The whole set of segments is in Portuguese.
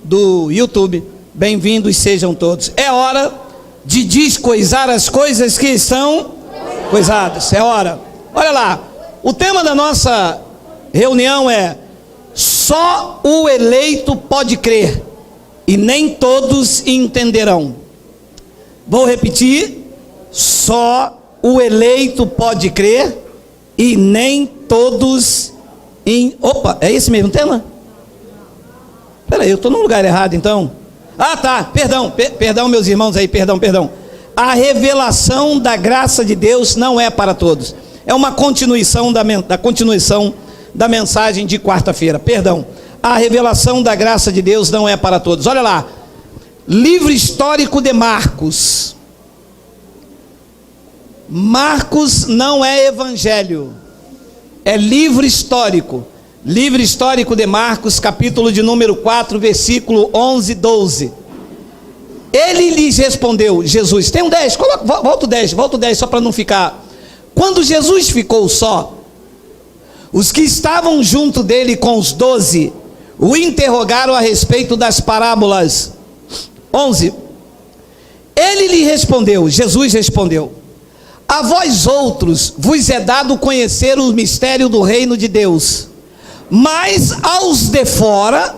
do YouTube, bem-vindos sejam todos. É hora de descoisar as coisas que estão coisadas, é hora. Olha lá, o tema da nossa reunião é: só o eleito pode crer, e nem todos entenderão. Vou repetir: só o eleito pode crer, e nem todos Opa, é esse mesmo tema? Peraí, eu estou no lugar errado então. Ah, tá, perdão meus irmãos aí, perdão. A revelação da graça de Deus não é para todos. É uma continuação da mensagem de quarta-feira. Perdão. A revelação da graça de Deus não é para todos. Olha lá, livro histórico de Marcos. Marcos não é evangelho, é livro histórico. Livro histórico de Marcos, capítulo de número 4, versículo 11 e 12. Ele lhes respondeu, Jesus, tem um 10, volta o 10 só para não ficar. Quando Jesus ficou só, os que estavam junto dele com os 12, o interrogaram a respeito das parábolas. 11. Ele lhe respondeu, Jesus respondeu: a vós outros vos é dado conhecer o mistério do reino de Deus, mas aos de fora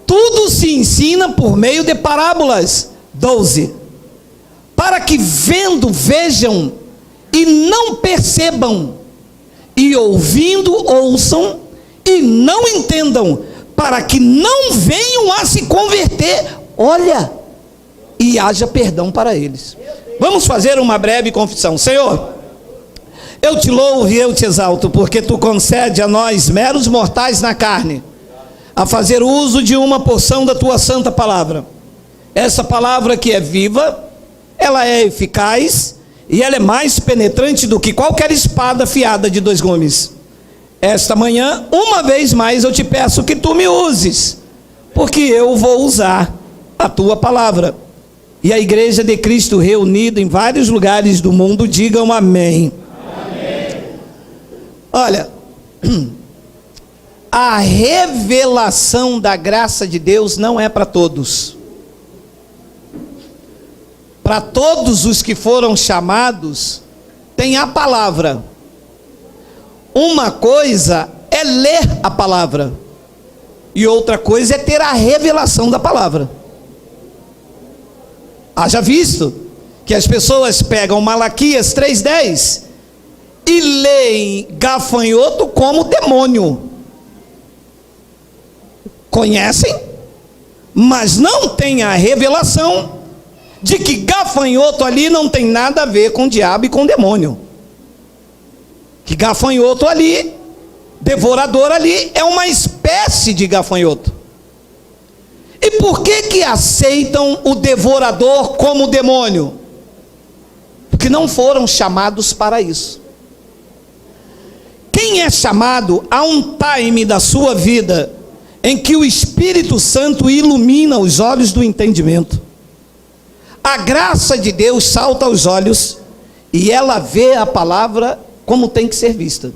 tudo se ensina por meio de parábolas. 12. Para que vendo vejam e não percebam, e ouvindo ouçam e não entendam, para que não venham a se converter, olha, e haja perdão para eles. Vamos fazer uma breve confissão. Senhor, eu te louvo e eu te exalto, porque tu concede a nós, meros mortais na carne, a fazer uso de uma porção da tua santa palavra. Essa palavra que é viva, ela é eficaz, e ela é mais penetrante do que qualquer espada afiada de 2 gumes. Esta manhã, uma vez mais, eu te peço que tu me uses, porque eu vou usar a tua palavra. E a igreja de Cristo reunida em vários lugares do mundo, digam amém. Amém. Olha, a revelação da graça de Deus não é para todos. Para todos os que foram chamados, tem a palavra. Uma coisa é ler a palavra, e outra coisa é ter a revelação da palavra. Haja visto que as pessoas pegam Malaquias 3,10 e leem gafanhoto como demônio. Conhecem, mas não têm a revelação de que gafanhoto ali não tem nada a ver com o diabo e com o demônio. Que gafanhoto ali, devorador ali, é uma espécie de gafanhoto. E por que aceitam o devorador como demônio? Porque não foram chamados para isso. Quem é chamado a um time da sua vida em que o Espírito Santo ilumina os olhos do entendimento, a graça de Deus salta aos olhos e ela vê a palavra como tem que ser vista.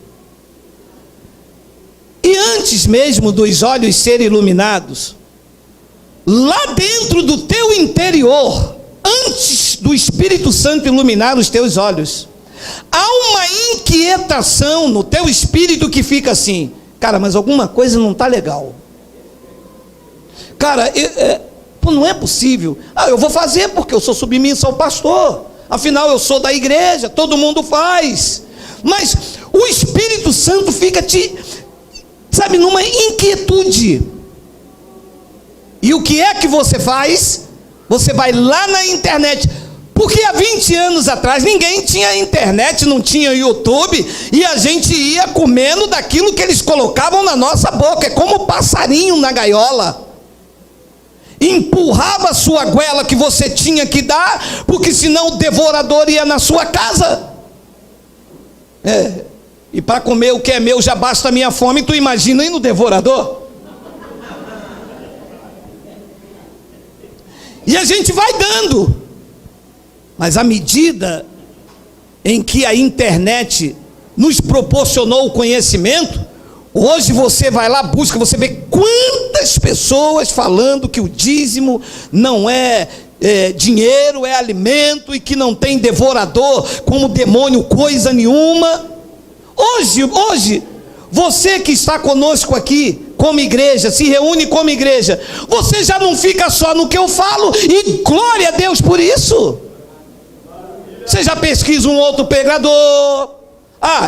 E antes mesmo dos olhos serem iluminados, lá dentro do teu interior, antes do Espírito Santo iluminar os teus olhos, há uma inquietação no teu espírito que fica assim: cara, mas alguma coisa não está legal. Cara, não é possível. Eu vou fazer porque eu sou submisso ao pastor, afinal eu sou da igreja, todo mundo faz. Mas o Espírito Santo fica numa inquietude. E o que é que você faz? Você vai lá na internet, porque há 20 anos atrás ninguém tinha internet, não tinha YouTube, e a gente ia comendo daquilo que eles colocavam na nossa boca. É como passarinho na gaiola. Empurrava a sua goela que você tinha que dar, porque senão o devorador ia na sua casa. E para comer o que é meu já basta a minha fome, tu imagina aí no devorador? E a gente vai dando, mas à medida em que a internet nos proporcionou o conhecimento, Hoje você vai lá, busca, você vê quantas pessoas falando que o dízimo não é dinheiro, é alimento, e que não tem devorador como demônio coisa nenhuma. Hoje, você que está conosco aqui, como igreja, se reúne como igreja, você já não fica só no que eu falo, e glória a Deus por isso. Você já pesquisa um outro pregador.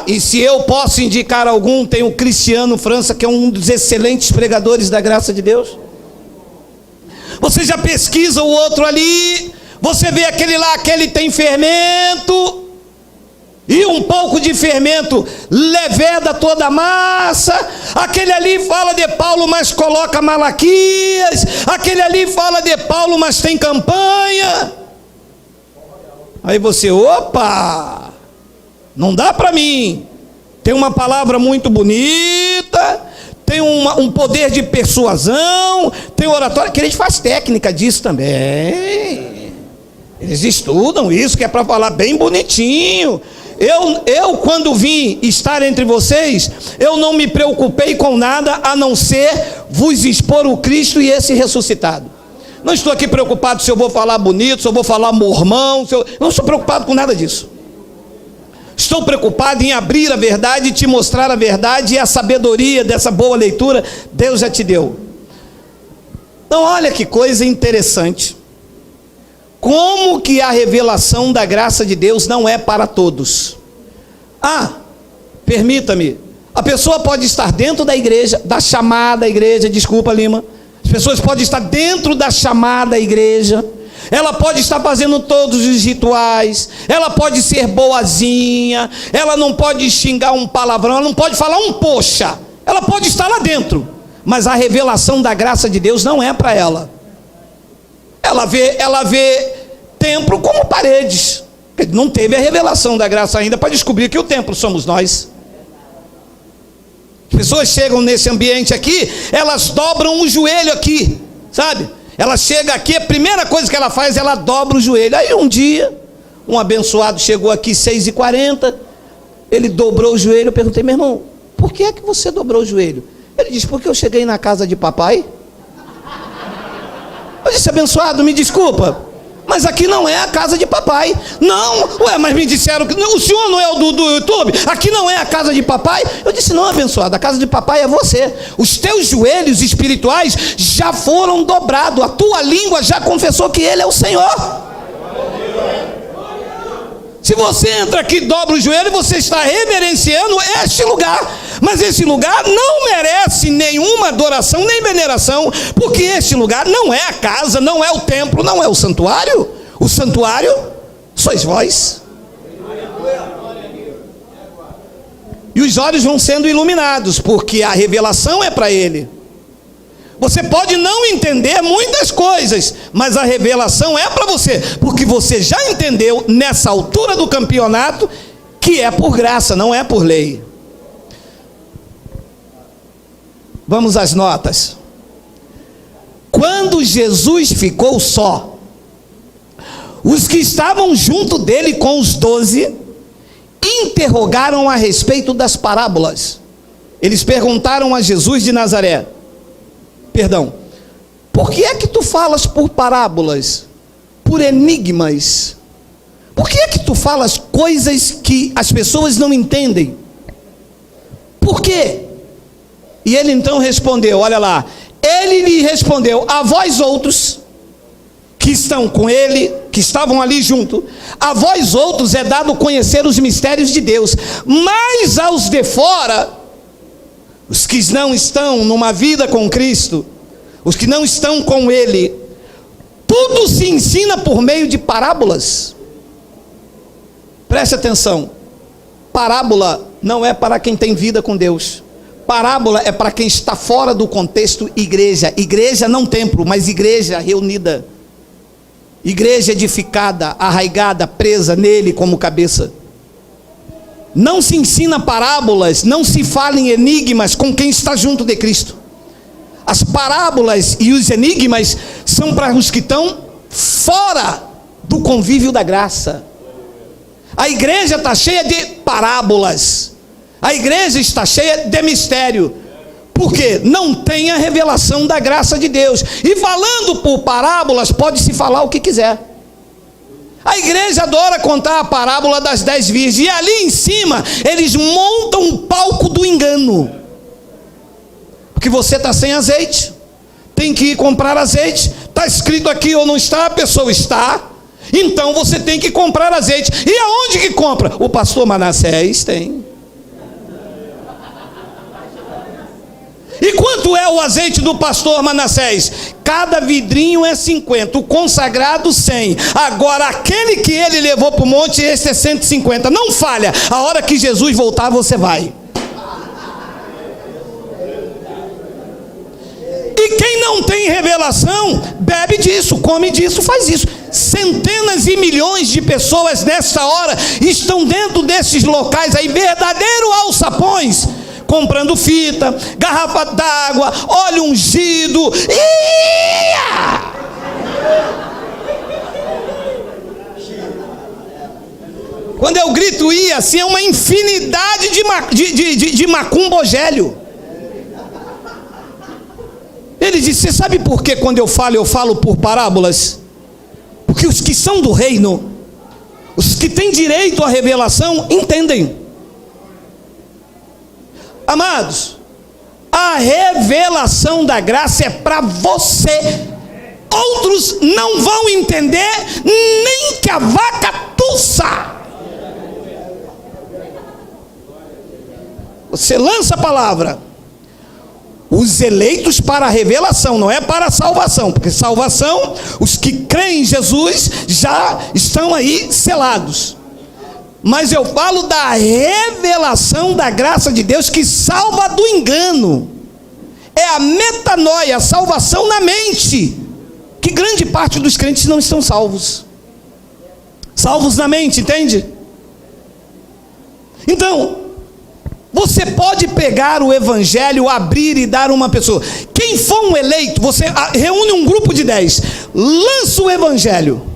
E se eu posso indicar algum, tem o Cristiano França, que é um dos excelentes pregadores da graça de Deus. Você já pesquisa o outro ali, você vê aquele lá, aquele tem fermento, e um pouco de fermento leveda toda a massa. Aquele ali fala de Paulo, mas coloca Malaquias. Aquele ali fala de Paulo, mas tem campanha. Aí você, opa, não dá para mim. Tem uma palavra muito bonita, tem um poder de persuasão, tem oratória, que a gente faz técnica disso também. Eles estudam isso, que é para falar bem bonitinho. Eu quando vim estar entre vocês, eu não me preocupei com nada a não ser vos expor o Cristo e esse ressuscitado. Não estou aqui preocupado se eu vou falar bonito, se eu vou falar mormão, não estou preocupado com nada disso. Estou preocupado em abrir a verdade e te mostrar a verdade, e a sabedoria dessa boa leitura Deus já te deu. Então olha que coisa interessante. Como que a revelação da graça de Deus não é para todos? Permita-me, a pessoa pode estar dentro da igreja, da chamada igreja, desculpa Lima, as pessoas podem estar dentro da chamada igreja, ela pode estar fazendo todos os rituais, ela pode ser boazinha, ela não pode xingar um palavrão, ela não pode falar um poxa, ela pode estar lá dentro, mas a revelação da graça de Deus não é para ela. Ela vê templo como paredes. Não teve a revelação da graça ainda para descobrir que o templo somos nós. As pessoas chegam nesse ambiente aqui, elas dobram o joelho aqui, sabe? Ela chega aqui, a primeira coisa que ela faz, ela dobra o joelho. Aí um dia, um abençoado chegou aqui 6h40, ele dobrou o joelho. Eu perguntei, meu irmão, por que é que você dobrou o joelho? Ele disse, porque eu cheguei na casa de papai. Eu disse, abençoado, me desculpa, mas aqui não é a casa de papai. Não, mas me disseram que o senhor não é o do YouTube, aqui não é a casa de papai. Eu disse, não, abençoado, a casa de papai é você. Os teus joelhos espirituais já foram dobrados, a tua língua já confessou que Ele é o Senhor. Se você entra aqui e dobra o joelho, você está reverenciando este lugar. Mas esse lugar não merece nenhuma adoração nem veneração, porque este lugar não é a casa, não é o templo, não é o santuário. O santuário sois vós. E os olhos vão sendo iluminados, porque a revelação é para Ele. Você pode não entender muitas coisas, mas a revelação é para você, porque você já entendeu nessa altura do campeonato que é por graça, não é por lei. Vamos às notas. Quando Jesus ficou só, os que estavam junto dele com os 12 interrogaram a respeito das parábolas. Eles perguntaram a Jesus de Nazaré, por que é que tu falas por parábolas, por enigmas? Por que é que tu falas coisas que as pessoas não entendem? Por quê? E ele então respondeu, olha lá, ele lhe respondeu, a vós outros, que estão com ele, que estavam ali junto, a vós outros é dado conhecer os mistérios de Deus, mas aos de fora, os que não estão numa vida com Cristo, os que não estão com Ele, tudo se ensina por meio de parábolas. Preste atenção, parábola não é para quem tem vida com Deus, parábola é para quem está fora do contexto igreja, igreja não templo, mas igreja reunida, igreja edificada, arraigada, presa nele como cabeça. Não se ensina parábolas, não se fala em enigmas com quem está junto de Cristo. As parábolas e os enigmas são para os que estão fora do convívio da graça. A igreja está cheia de parábolas. A igreja está cheia de mistério, porque não tem a revelação da graça de Deus. E falando por parábolas, pode-se falar o que quiser. A igreja adora contar a parábola das 10 virgens, e ali em cima eles montam um palco do engano. Porque você está sem azeite, tem que ir comprar azeite. Está escrito aqui ou não está? A pessoa está. Então você tem que comprar azeite. E aonde que compra? O pastor Manassés tem. E quanto é o azeite do pastor Manassés? Cada vidrinho é 50, o consagrado 100. Agora aquele que ele levou para o monte, esse é 150. Não falha, a hora que Jesus voltar você vai. E quem não tem revelação, bebe disso, come disso, faz isso. Centenas e milhões de pessoas nessa hora estão dentro desses locais aí, verdadeiros alçapões, comprando fita, garrafa d'água, óleo ungido. Quando eu grito ia, assim, é uma infinidade de macumbogélio. Ele disse: você sabe por que quando eu falo por parábolas? Porque os que são do reino, os que têm direito à revelação, entendem. Amados, a revelação da graça é para você. Outros não vão entender nem que a vaca tussa. Você lança a palavra. Os eleitos para a revelação, não é para a salvação, porque salvação, os que creem em Jesus já estão aí selados. Mas eu falo da revelação da graça de Deus que salva do engano. É a metanoia, a salvação na mente, que grande parte dos crentes não estão salvos. Salvos na mente, entende? Então, você pode pegar o evangelho, abrir e dar a uma pessoa. Quem for um eleito, você reúne um grupo de 10, lança o evangelho.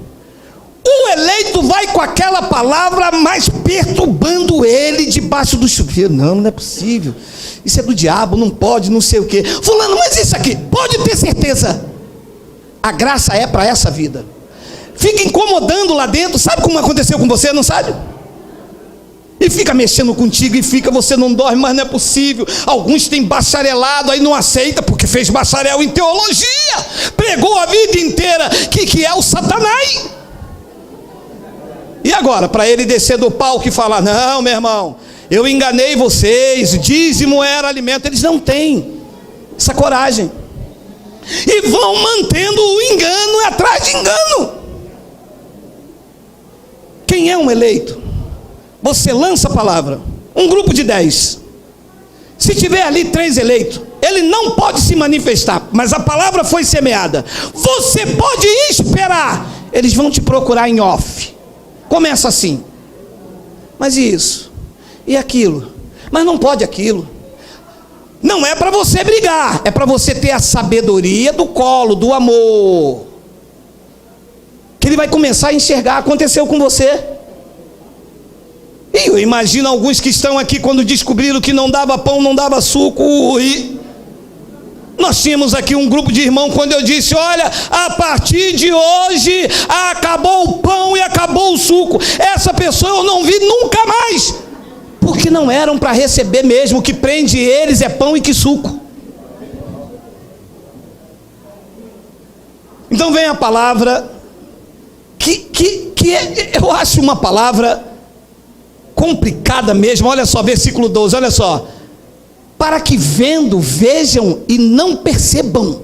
O eleito vai com aquela palavra, mas perturbando ele debaixo do chuveiro. Não é possível. Isso é do diabo, não pode, não sei o quê. Fulano, mas isso aqui, pode ter certeza. A graça é para essa vida. Fica incomodando lá dentro. Sabe como aconteceu com você, não sabe? E fica mexendo contigo e você não dorme, mas não é possível. Alguns têm bacharelado, aí não aceita, porque fez bacharel em teologia. Pregou a vida inteira que é o Satanás. E agora, para ele descer do palco e falar: não, meu irmão, eu enganei vocês, dízimo era alimento. Eles não têm essa coragem. E vão mantendo o engano atrás de engano. Quem é um eleito? Você lança a palavra, um grupo de 10. Se tiver ali 3 eleitos, ele não pode se manifestar, mas a palavra foi semeada. Você pode esperar. Eles vão te procurar em off. Começa assim: mas isso, e aquilo, mas não pode aquilo. Não é para você brigar, é para você ter a sabedoria do colo, do amor, que ele vai começar a enxergar. Aconteceu com você. E eu imagino alguns que estão aqui, quando descobriram que não dava pão, não dava suco. E nós tínhamos aqui um grupo de irmãos, quando eu disse: olha, a partir de hoje acabou o pão e acabou o suco. Essa pessoa eu não vi nunca mais, porque não eram para receber mesmo. O que prende eles é pão e que suco. Então vem a palavra eu acho uma palavra complicada mesmo. Olha só, versículo 12, olha só: para que vendo, vejam e não percebam.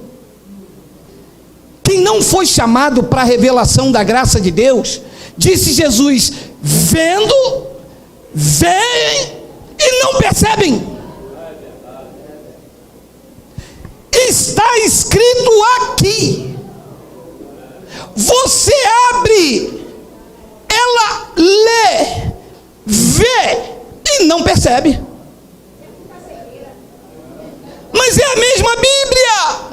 Quem não foi chamado para a revelação da graça de Deus, disse Jesus, vendo, veem e não percebem. Está escrito aqui. Você abre, ela lê, vê e não percebe. Mas é a mesma Bíblia.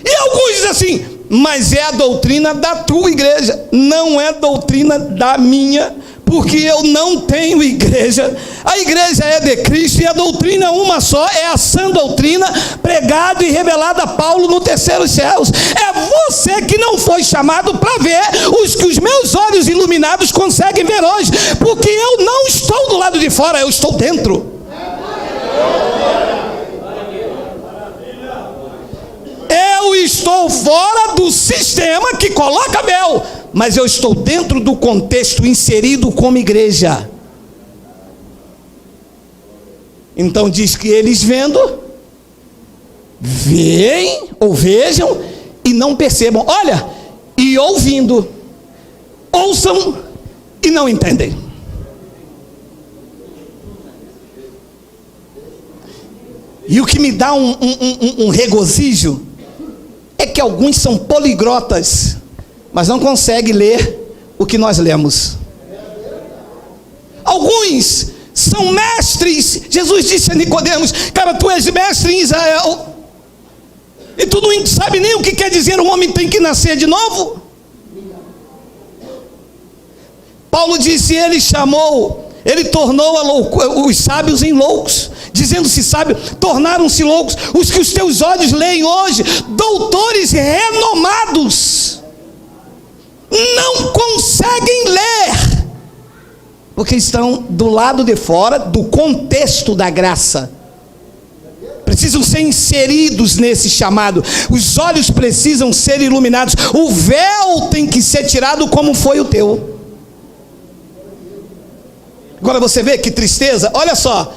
E alguns dizem assim, mas é a doutrina da tua igreja, não é a doutrina da minha, porque eu não tenho igreja. A igreja é de Cristo e a doutrina é uma só, é a sã doutrina pregada e revelada a Paulo no terceiro céus. É você que não foi chamado para ver os que os meus olhos iluminados conseguem ver hoje, porque eu não estou do lado de fora, eu estou dentro. Eu estou fora do sistema que coloca véu, mas eu estou dentro do contexto, inserido como igreja. Então diz que eles veem ou vejam e não percebam. Olha, e ouvindo, ouçam e não entendem. E o que me dá um regozijo é que alguns são poliglotas, mas não conseguem ler o que nós lemos. Alguns são mestres. Jesus disse a Nicodemos: cara, tu és mestre em Israel e tu não sabe nem o que quer dizer um homem tem que nascer de novo. Paulo disse: ele tornou os sábios em loucos, dizendo-se sábio, tornaram-se loucos os que os teus olhos leem hoje, doutores renomados, não conseguem ler, porque estão do lado de fora do contexto da graça. Precisam ser inseridos nesse chamado. Os olhos precisam ser iluminados. O véu tem que ser tirado como foi o teu. Agora você vê que tristeza. Olha só: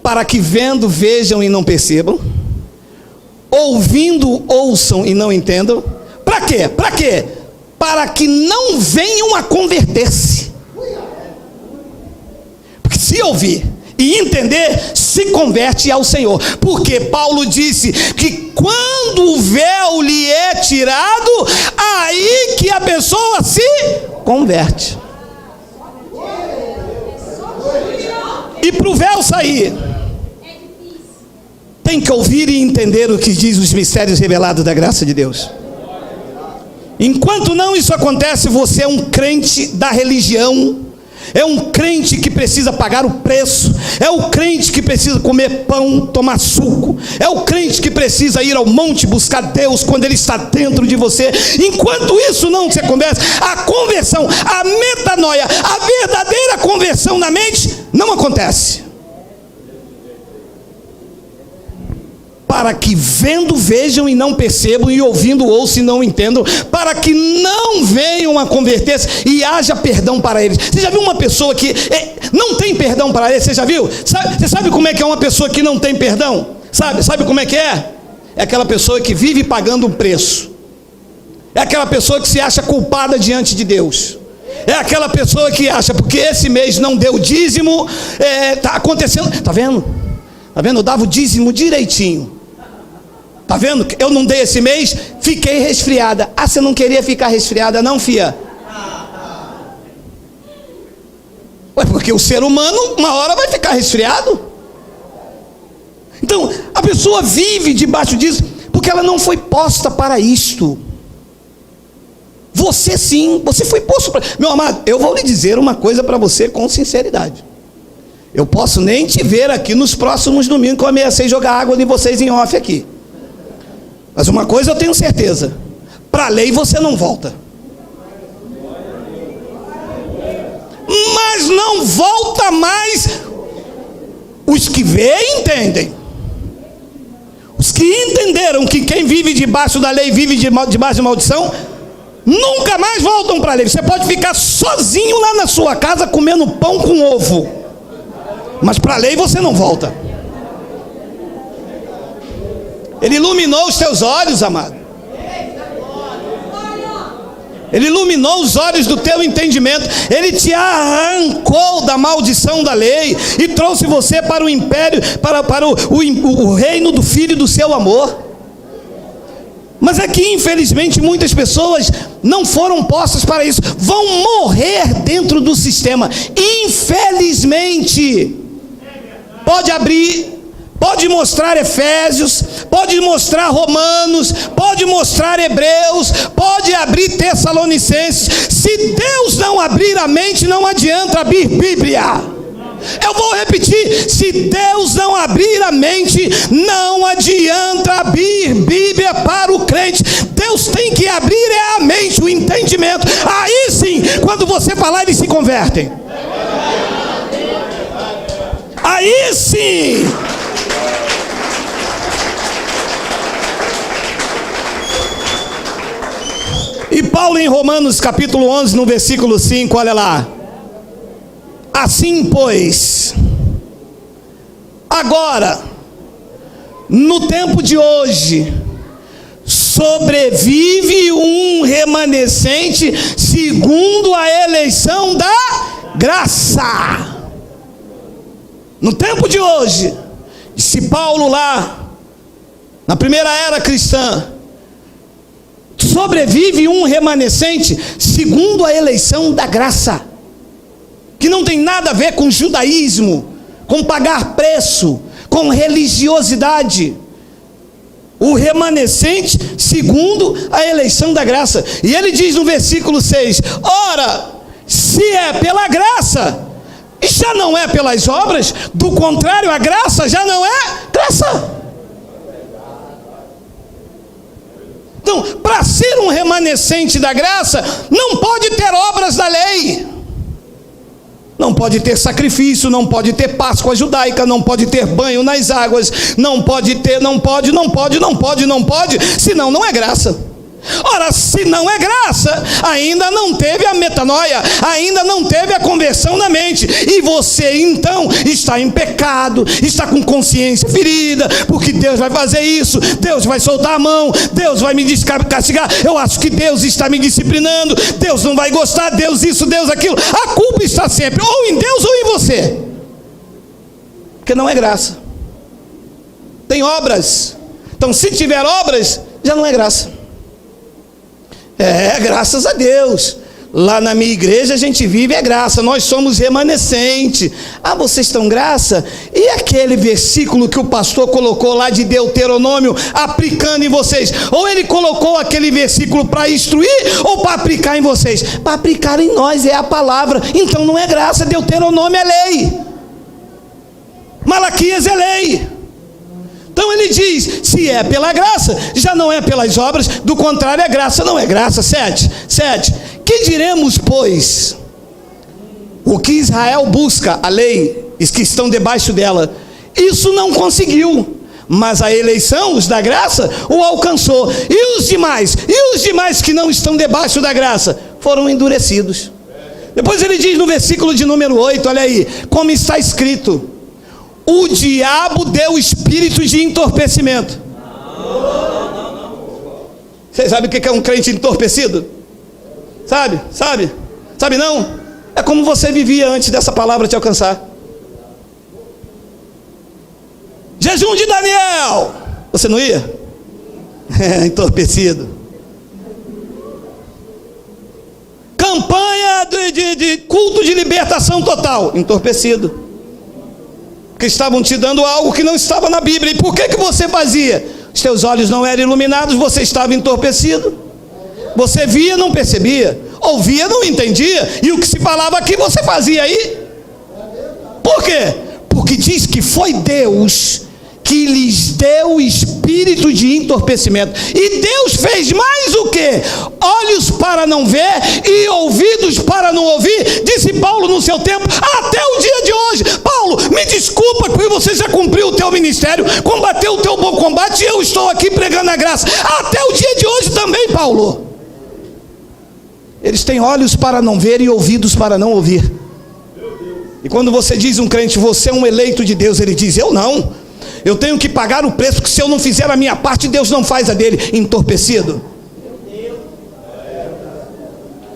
para que vendo vejam e não percebam, ouvindo ouçam e não entendam. Para quê? Para quê? Para que não venham a converter-se. Porque se ouvir e entender, se converte ao Senhor. Porque Paulo disse que quando o véu lhe é tirado, aí que a pessoa se converte. E para o véu sair, tem que ouvir e entender o que diz os mistérios revelados da graça de Deus. Enquanto não isso acontece, você é um crente da religião, é um crente que precisa pagar o preço, é o crente que precisa comer pão, tomar suco, é o crente que precisa ir ao monte buscar Deus quando Ele está dentro de você. Enquanto isso não se converte, a conversão, a metanoia, a verdadeira conversão na mente não acontece. Para que vendo vejam e não percebam, e ouvindo ouçam e não entendam, para que não venham a converter-se e haja perdão para eles. Você já viu uma pessoa que não tem perdão para eles? Você já viu? Você sabe como é que é uma pessoa que não tem perdão? Sabe como é que é? É aquela pessoa que vive pagando um preço. É aquela pessoa que se acha culpada diante de Deus. É aquela pessoa que acha, porque esse mês não deu dízimo, está acontecendo. Está vendo? Está vendo? Eu dava o dízimo direitinho. Está vendo? Eu não dei esse mês, fiquei resfriada. Ah, você não queria ficar resfriada não, fia? Ué, porque o ser humano uma hora vai ficar resfriado. Então, a pessoa vive debaixo disso, porque ela não foi posta para isto. Você sim, você foi posto para... Meu amado, eu vou lhe dizer uma coisa para você com sinceridade. Eu posso nem te ver aqui nos próximos domingos, que eu ameacei jogar água de vocês em off aqui. Mas uma coisa eu tenho certeza: para a lei você não volta. Mas não volta mais os que veem, entendem. Os que entenderam que quem vive debaixo da lei vive debaixo de maldição, nunca mais voltam para a lei. Você pode ficar sozinho lá na sua casa comendo pão com ovo, mas para a lei você não volta. Ele iluminou os teus olhos, amado. Ele iluminou os olhos do teu entendimento. Ele te arrancou da maldição da lei e trouxe você para o império, para o reino do Filho do seu amor. Mas é que infelizmente muitas pessoas não foram postas para isso, vão morrer dentro do sistema. Infelizmente. Pode abrir pode mostrar Efésios, pode mostrar Romanos, pode mostrar Hebreus, pode abrir Tessalonicenses. Se Deus não abrir a mente, não adianta abrir Bíblia. Eu vou repetir: se Deus não abrir a mente, não adianta abrir Bíblia para o crente. Deus tem que abrir a mente, o entendimento. Aí sim, quando você falar, eles se convertem. Aí sim. E Paulo em Romanos capítulo 11, no versículo 5, olha lá. Assim, pois, agora, no tempo de hoje, sobrevive um remanescente segundo a eleição da graça. No tempo de hoje, disse Paulo lá, na primeira era cristã, sobrevive um remanescente segundo a eleição da graça, que não tem nada a ver com judaísmo, com pagar preço, com religiosidade. O remanescente segundo a eleição da graça. E ele diz no versículo 6: ora, se é pela graça, já não é pelas obras, do contrário, a graça já não é graça. Então, para ser um remanescente da graça, não pode ter obras da lei, não pode ter sacrifício, não pode ter Páscoa judaica, não pode ter banho nas águas, não pode ter, não pode, senão não é graça. Ora, se não é graça, ainda não teve a metanoia, ainda não teve a conversão na mente, e você então está em pecado, está com consciência ferida, porque Deus vai fazer isso, Deus vai soltar a mão, Deus vai me castigar, eu acho que Deus está me disciplinando, Deus não vai gostar, Deus isso, Deus aquilo. A culpa está sempre ou em Deus ou em você, porque não é graça. Tem obras. Então, se tiver obras, já não é graça. Graças a Deus. Lá na minha igreja a gente vive graça, nós somos remanescente. Ah, vocês estão graça? E aquele versículo que o pastor colocou lá de Deuteronômio, aplicando em vocês? Ou ele colocou aquele versículo para instruir, ou para aplicar em vocês? Para aplicar em nós, é a palavra. Então não é graça, Deuteronômio é lei, Malaquias é lei. Então ele diz, se é pela graça, já não é pelas obras, do contrário, a graça não é graça. 7. Que diremos, pois? O que Israel busca, a lei, os que estão debaixo dela, isso não conseguiu, mas a eleição, os da graça, o alcançou. E os demais que não estão debaixo da graça, foram endurecidos. Depois ele diz no versículo de número 8, olha aí, como está escrito: o diabo deu espírito de entorpecimento. Vocês sabem o que é um crente entorpecido? Sabe não? É como você vivia antes dessa palavra te alcançar. Jejum de Daniel, você não ia? Entorpecido. Campanha de culto de libertação total, entorpecido. Porque estavam te dando algo que não estava na Bíblia. E por que você fazia? Os teus olhos não eram iluminados, você estava entorpecido. Você via, não percebia. Ouvia, não entendia. E o que se falava aqui, você fazia aí. Por quê? Porque diz que foi Deus que lhes deu espírito de entorpecimento. E Deus fez mais o quê? Olhos para não ver e ouvidos para não ouvir, disse Paulo no seu tempo, até o dia de hoje. Paulo, me desculpa, porque você já cumpriu o teu ministério, combateu o teu bom combate, e eu estou aqui pregando a graça. Até o dia de hoje também, Paulo. Eles têm olhos para não ver e ouvidos para não ouvir. E quando você diz um crente, você é um eleito de Deus, ele diz, eu não. Eu tenho que pagar o preço, porque se eu não fizer a minha parte, Deus não faz a dele. Entorpecido.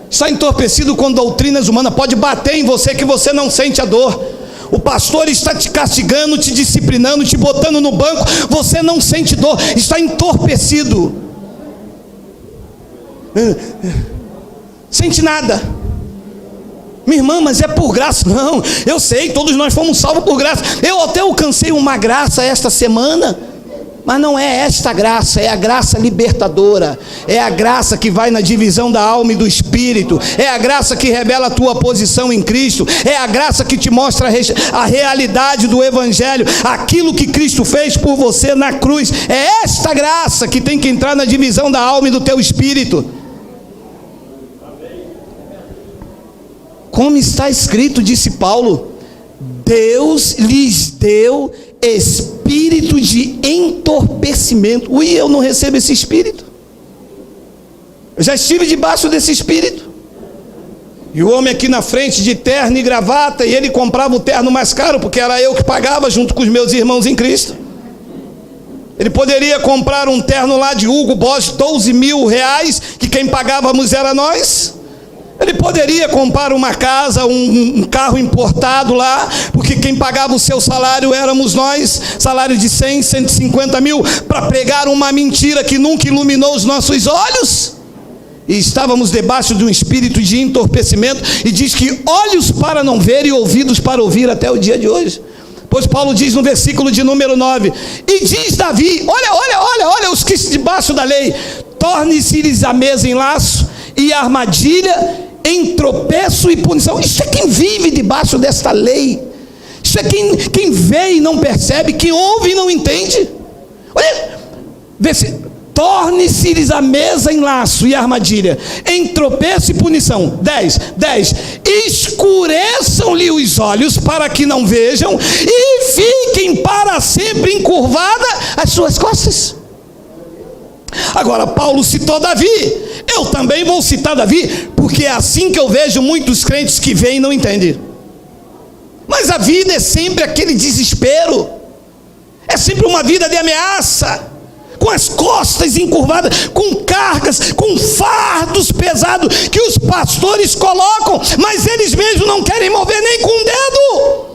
Está entorpecido com doutrinas humanas. Pode bater em você que você não sente a dor. O pastor está te castigando, te disciplinando, te botando no banco, você não sente dor. Está entorpecido. Sente nada. Minha irmã, mas é por graça. Não, eu sei, todos nós fomos salvos por graça. Eu até alcancei uma graça esta semana, mas não é esta graça, é a graça libertadora, é a graça que vai na divisão da alma e do espírito, é a graça que revela a tua posição em Cristo, é a graça que te mostra a realidade do Evangelho, aquilo que Cristo fez por você na cruz. É esta graça que tem que entrar na divisão da alma e do teu espírito. Como está escrito, disse Paulo, Deus lhes deu espírito de entorpecimento. Ui, eu não recebo esse espírito. Eu já estive debaixo desse espírito. E o homem aqui na frente de terno e gravata, e ele comprava o terno mais caro, porque era eu que pagava junto com os meus irmãos em Cristo. Ele poderia comprar um terno lá de Hugo Boss, 12 mil reais, que quem pagávamos era nós. Ele poderia comprar uma casa, um carro importado lá, porque quem pagava o seu salário éramos nós, salário de 100, 150 mil, para pregar uma mentira que nunca iluminou os nossos olhos. E estávamos debaixo de um espírito de entorpecimento, e diz que olhos para não ver e ouvidos para ouvir até o dia de hoje. Pois Paulo diz no versículo de número 9, e diz Davi, olha os que debaixo da lei, torne-se-lhes a mesa em laço e a armadilha em tropeço e punição. Isso é quem vive debaixo desta lei. Isso é quem vê e não percebe, quem ouve e não entende. Olha, torne-se-lhes a mesa em laço e armadilha, em tropeço e punição. 10, escureçam-lhe os olhos para que não vejam, e fiquem para sempre encurvadas as suas costas. Agora Paulo citou Davi, eu também vou citar Davi, porque é assim que eu vejo muitos crentes que veem e não entendem. Mas a vida é sempre aquele desespero, é sempre uma vida de ameaça, com as costas encurvadas, com cargas, com fardos pesados que os pastores colocam, mas eles mesmos não querem mover nem com o dedo.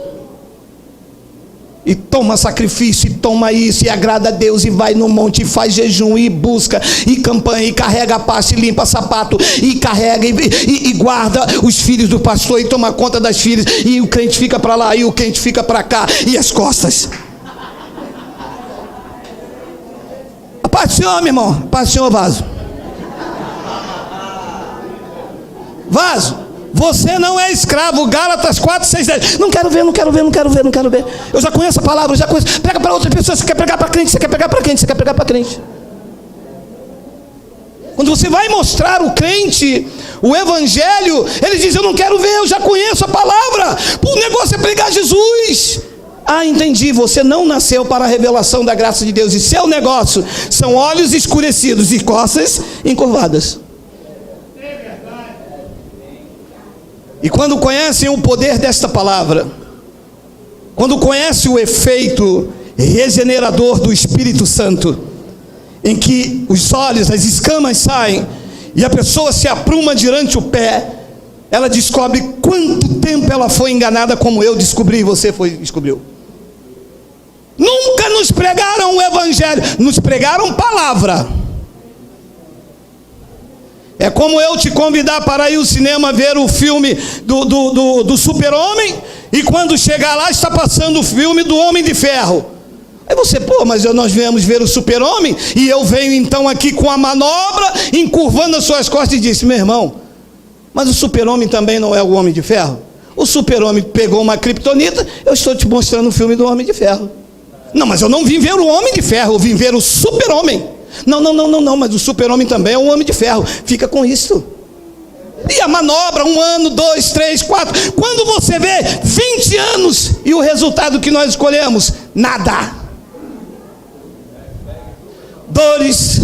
E toma sacrifício, e toma isso, e agrada a Deus, e vai no monte, e faz jejum, e busca, e campanha, e carrega a pasta, e limpa sapato, e carrega, e guarda os filhos do pastor, e toma conta das filhas, e o crente fica para lá, e o crente fica para cá, e as costas. A paz do Senhor, meu irmão, a paz do Senhor, vaso. Vaso. Você não é escravo, Gálatas 4, 6, 10. Não quero ver. Eu já conheço a palavra, eu já conheço. Prega para outra pessoa, você quer pregar para crente, você quer pregar para crente. Quando você vai mostrar o crente o evangelho, ele diz, eu não quero ver, eu já conheço a palavra. O negócio é pregar Jesus. Ah, entendi, você não nasceu para a revelação da graça de Deus, e seu negócio são olhos escurecidos e costas encurvadas. E quando conhecem o poder desta palavra, quando conhecem o efeito regenerador do Espírito Santo, em que os olhos, as escamas saem, e a pessoa se apruma diante o pé, ela descobre quanto tempo ela foi enganada, como eu descobri e você descobriu. Nunca nos pregaram o evangelho, nos pregaram palavra. É como eu te convidar para ir ao cinema ver o filme do Super-Homem, e quando chegar lá está passando o filme do Homem de Ferro. Aí você, mas nós viemos ver o Super-Homem, e eu venho então aqui com a manobra, encurvando as suas costas, e disse, meu irmão, mas o Super-Homem também não é o Homem de Ferro? O Super-Homem pegou uma criptonita, eu estou te mostrando o filme do Homem de Ferro. Não, mas eu não vim ver o Homem de Ferro, eu vim ver o Super-Homem. Não, mas o Super-Homem também é um Homem de Ferro. Fica com isso. E a manobra, 1 ano, 2, 3, 4. Quando você vê 20 anos, e o resultado que nós escolhemos? Nada. Dores,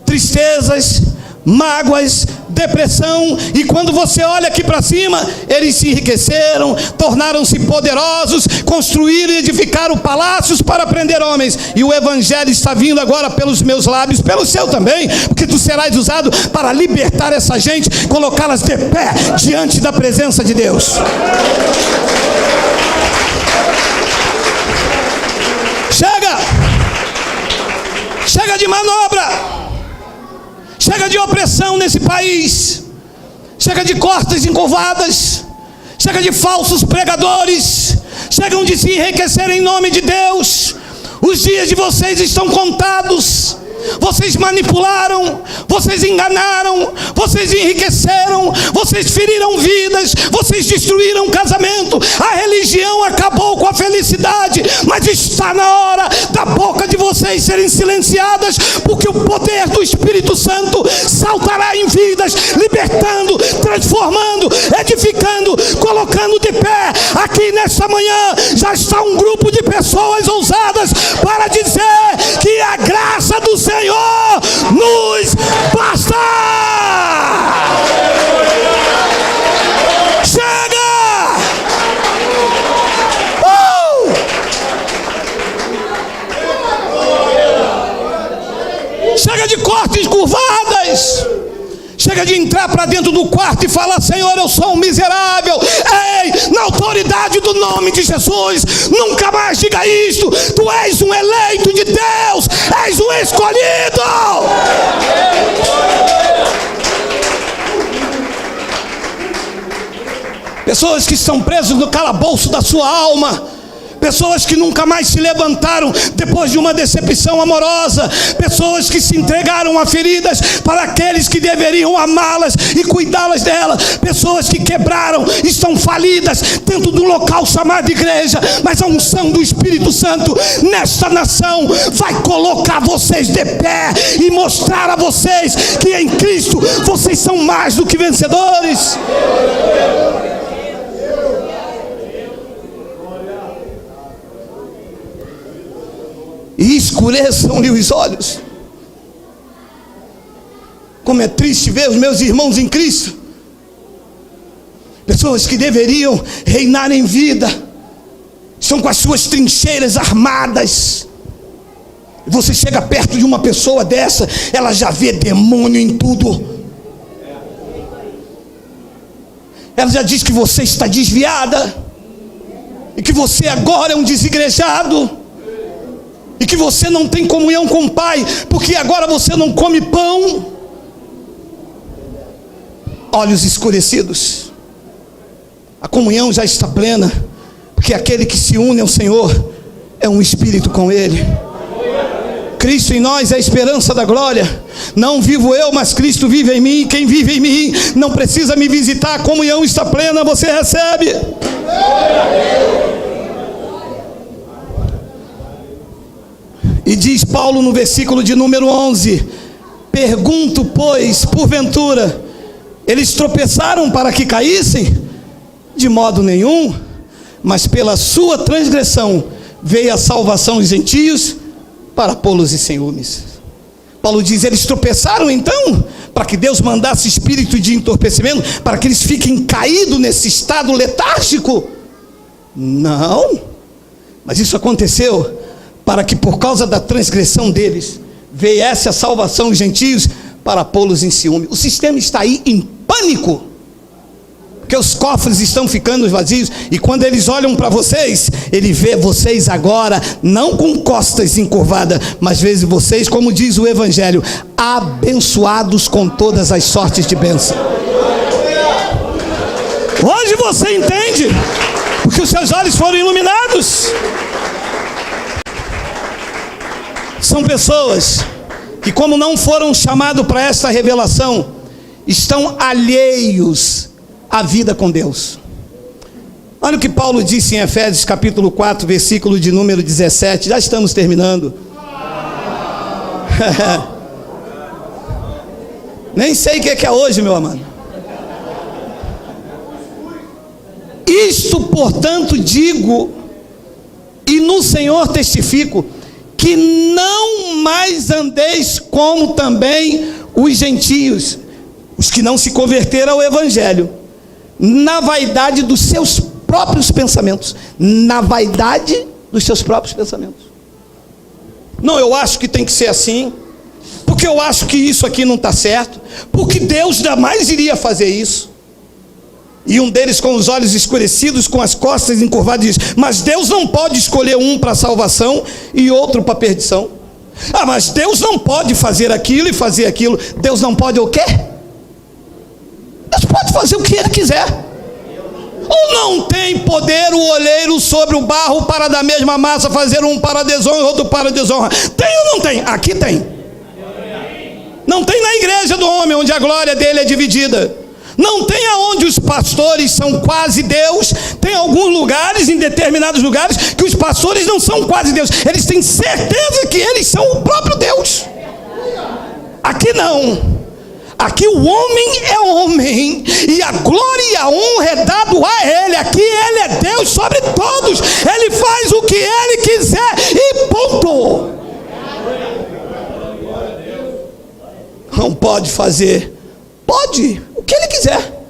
tristezas, mágoas, depressão. E quando você olha aqui para cima, eles se enriqueceram, tornaram-se poderosos, construíram e edificaram palácios para prender homens. E o evangelho está vindo agora pelos meus lábios, pelo seu também, porque tu serás usado para libertar essa gente, colocá-las de pé diante da presença de Deus. Chega de manobra. Chega de opressão nesse país. Chega de costas encurvadas. chega de falsos pregadores, chegam de se enriquecer em nome de Deus. Os dias de vocês estão contados. Vocês manipularam, vocês enganaram, vocês enriqueceram, vocês feriram vidas, vocês destruíram casamento. A religião acabou com a felicidade, mas está na hora da boca de vocês serem silenciadas, porque o poder do Espírito Santo saltará em vidas, libertando, transformando, edificando, colocando de pé. Aqui nesta manhã já está um grupo de pessoas ousadas para dizer que a graça do Senhor nos basta. Chega! Chega de cortes curvadas. Chega de entrar para dentro do quarto e falar: Senhor, eu sou um miserável. Ei, na autoridade do nome de Jesus, nunca mais diga isto. Tu és um eleito de Deus, és um escolhido. Pessoas que estão presas no calabouço da sua alma, pessoas que nunca mais se levantaram depois de uma decepção amorosa, pessoas que se entregaram a feridas para aqueles que deveriam amá-las e cuidá-las delas, pessoas que quebraram, estão falidas dentro do local chamado igreja. Mas a unção do Espírito Santo nesta nação vai colocar vocês de pé e mostrar a vocês que em Cristo vocês são mais do que vencedores. E escureçam-lhe os olhos. Como é triste ver os meus irmãos em Cristo, pessoas que deveriam reinar em vida, estão com as suas trincheiras armadas. Você chega perto de uma pessoa dessa, ela já vê demônio em tudo. Ela já diz que você está desviada, e que você agora é um desigrejado, e que você não tem comunhão com o Pai, porque agora você não come pão. Olhos escurecidos. A comunhão já está plena, porque aquele que se une ao Senhor é um espírito com Ele. Cristo em nós é a esperança da glória. Não vivo eu, mas Cristo vive em mim. Quem vive em mim não precisa me visitar. A comunhão está plena, você recebe. E diz Paulo no versículo de número 11: pergunto, pois, porventura, eles tropeçaram para que caíssem? De modo nenhum, mas pela sua transgressão veio a salvação dos gentios, para pô-los em ciúmes. Paulo diz: eles tropeçaram então, para que Deus mandasse espírito de entorpecimento, para que eles fiquem caídos nesse estado letárgico? Não, mas isso aconteceu para que por causa da transgressão deles viesse a salvação dos gentios, para pô-los em ciúme. O sistema está aí em pânico, porque os cofres estão ficando vazios, e quando eles olham para vocês, ele vê vocês agora não com costas encurvadas, mas vê vocês, como diz o Evangelho, abençoados com todas as sortes de bênção. Hoje você entende, porque os seus olhos foram iluminados. São pessoas que, como não foram chamados para esta revelação, estão alheios à vida com Deus. Olha o que Paulo disse em Efésios capítulo 4, versículo de número 17. Já estamos terminando. Nem sei o que é hoje, meu amado. Isto, portanto, digo, e no Senhor testifico, que não mais andeis como também os gentios, os que não se converteram ao Evangelho, na vaidade dos seus próprios pensamentos. Na vaidade dos seus próprios pensamentos. Não, eu acho que tem que ser assim, porque eu acho que isso aqui não está certo, porque Deus jamais iria fazer isso. E um deles, com os olhos escurecidos, com as costas encurvadas, diz: mas Deus não pode escolher um para salvação e outro para perdição. Ah, mas Deus não pode fazer aquilo e fazer aquilo. Deus não pode o quê? Deus pode fazer o que Ele quiser. Ou não tem poder o olheiro sobre o barro para da mesma massa fazer um para desonra e outro para desonra? Tem ou não tem? Aqui tem. Não tem na igreja do homem, onde a glória dele é dividida. Não tem aonde os pastores são quase Deus. Tem alguns lugares, em determinados lugares, que os pastores não são quase Deus. Eles têm certeza que eles são o próprio Deus. Aqui não. Aqui o homem é homem, e a glória e a honra é dado a ele. Aqui ele é Deus sobre todos. Ele faz o que ele quiser e ponto. Não pode fazer. Pode, o que ele quiser.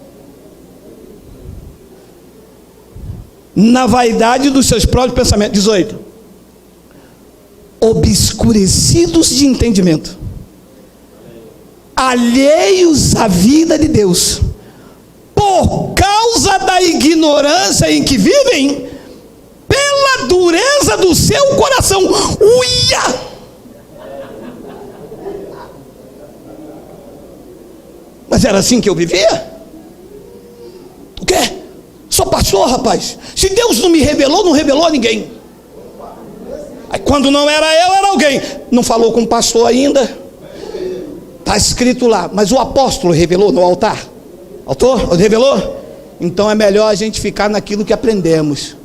Na vaidade dos seus próprios pensamentos. 18. Obscurecidos de entendimento, alheios à vida de Deus, por causa da ignorância em que vivem, pela dureza do seu coração. Uia! Mas era assim que eu vivia? O quê? Sou pastor, rapaz. Se Deus não me revelou, não revelou a ninguém. Aí quando não era eu, era alguém. Não falou com o pastor ainda? Está escrito lá, mas o apóstolo revelou no altar? Autor? Revelou? Então é melhor a gente ficar naquilo que aprendemos.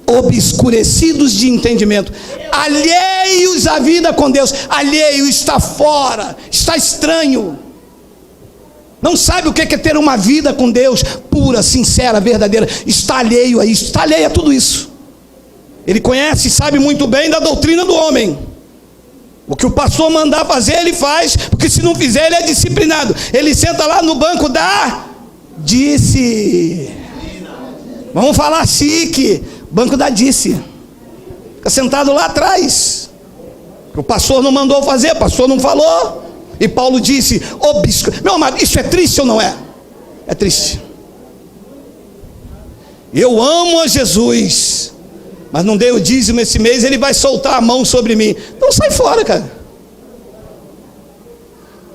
Obscurecidos de entendimento, alheios à vida com Deus. Alheio, está fora, está estranho. Não sabe o que é ter uma vida com Deus pura, sincera, verdadeira. Está alheio a isso, está alheio a tudo isso. Ele conhece e sabe muito bem da doutrina do homem. O que o pastor mandar fazer, ele faz, porque se não fizer, ele é disciplinado. Ele senta lá no banco da vamos falar chique, banco da fica sentado lá atrás. O pastor não mandou fazer, o pastor não falou. E Paulo disse, meu amado, isso é triste ou não é? É triste. Eu amo a Jesus, mas não dei o dízimo esse mês, ele vai soltar a mão sobre mim. Então sai fora, cara.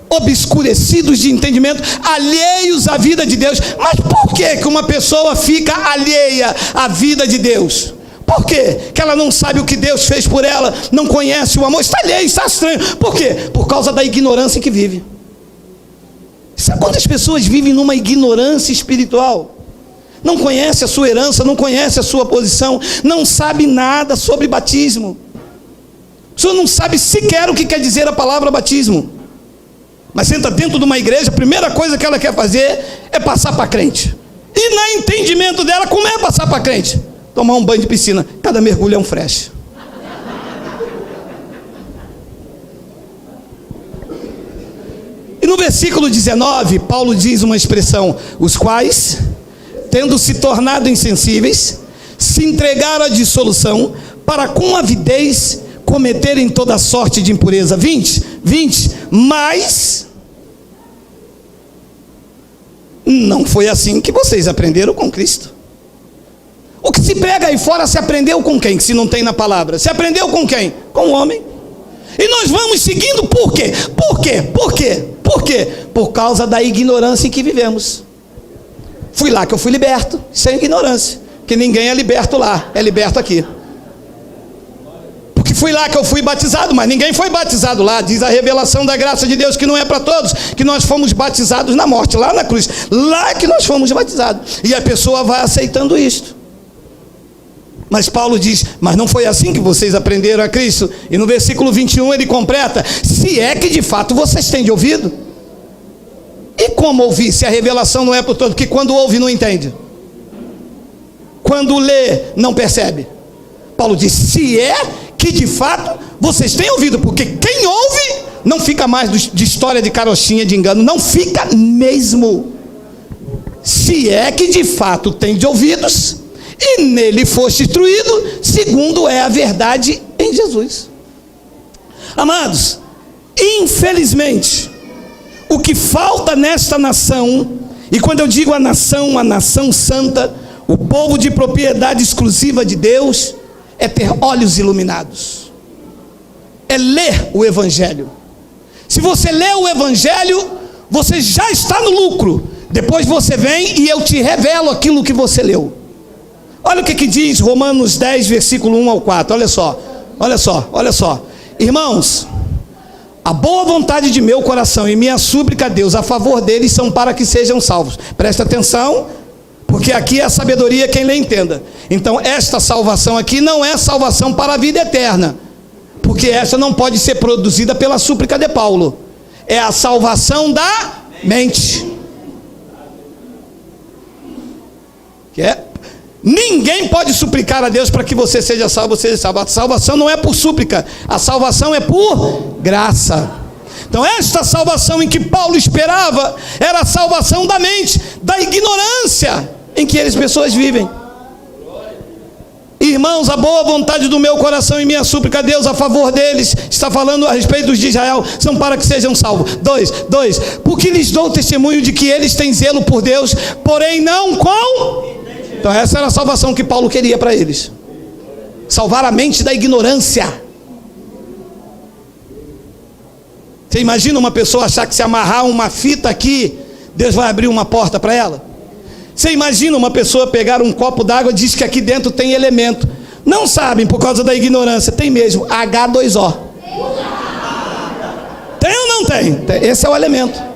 Obscurecidos de entendimento, alheios à vida de Deus. Mas por que uma pessoa fica alheia à vida de Deus? Por quê? Que ela não sabe o que Deus fez por ela, não conhece o amor, está alheio, está estranho. Por quê? Por causa da ignorância em que vive. Sabe quantas pessoas vivem numa ignorância espiritual? Não conhece a sua herança, não conhece a sua posição, não sabe nada sobre batismo. A pessoa não sabe sequer o que quer dizer a palavra batismo. Mas senta dentro de uma igreja, a primeira coisa que ela quer fazer é passar para crente. E no entendimento dela, como é passar para crente? Tomar um banho de piscina, cada mergulho é um fresh. E no versículo 19, Paulo diz uma expressão: os quais, tendo se tornado insensíveis, se entregaram à dissolução, para com avidez cometerem toda sorte de impureza. 20, mas não foi assim que vocês aprenderam com Cristo. O que se prega aí fora, se aprendeu com quem? Se não tem na palavra. Se aprendeu com quem? Com o homem. E nós vamos seguindo por quê? Por quê? Por quê? Por quê? Por causa da ignorância em que vivemos. Fui lá que eu fui liberto, sem ignorância. Que ninguém é liberto lá, é liberto aqui. Porque fui lá que eu fui batizado, mas ninguém foi batizado lá. Diz a revelação da graça de Deus que não é para todos, que nós fomos batizados na morte, lá na cruz. Lá que nós fomos batizados. E a pessoa vai aceitando isto. Mas Paulo diz, mas não foi assim que vocês aprenderam a Cristo. E no versículo 21 ele completa, se é que de fato vocês têm de ouvido. E como ouvir, se a revelação não é para todos? Porque quando ouve não entende, quando lê não percebe. Paulo diz, se é que de fato vocês têm ouvido, porque quem ouve não fica mais de história de carochinha, de engano, não fica mesmo. Se é que de fato tem de ouvidos, e nele foste instruído, segundo é a verdade em Jesus. Amados, infelizmente, o que falta nesta nação, e quando eu digo a nação santa, o povo de propriedade exclusiva de Deus, é ter olhos iluminados, é ler o Evangelho. Se você lê o Evangelho, você já está no lucro. Depois você vem e eu te revelo aquilo que você leu. Olha o que diz Romanos 10, versículo 1 ao 4. Olha só. Irmãos, a boa vontade de meu coração e minha súplica a Deus a favor deles são para que sejam salvos. Presta atenção, porque aqui é a sabedoria, quem lê entenda. Então esta salvação aqui não é salvação para a vida eterna, porque essa não pode ser produzida pela súplica de Paulo. É a salvação da mente. Ninguém pode suplicar a Deus para que você seja salvo, A salvação não é por súplica, a salvação é por graça. Então esta salvação em que Paulo esperava era a salvação da mente, da ignorância em que as pessoas vivem. Irmãos, a boa vontade do meu coração e minha súplica a Deus a favor deles, está falando a respeito dos de Israel, são para que sejam salvos. 2, porque lhes dou testemunho de que eles têm zelo por Deus, porém não com... Então essa era a salvação que Paulo queria para eles. Salvar a mente da ignorância. Você imagina uma pessoa achar que se amarrar uma fita aqui, Deus vai abrir uma porta para ela? Você imagina uma pessoa pegar um copo d'água e diz que aqui dentro tem elemento. Não sabem por causa da ignorância. Tem mesmo, H2O. Tem ou não tem? Esse é o elemento.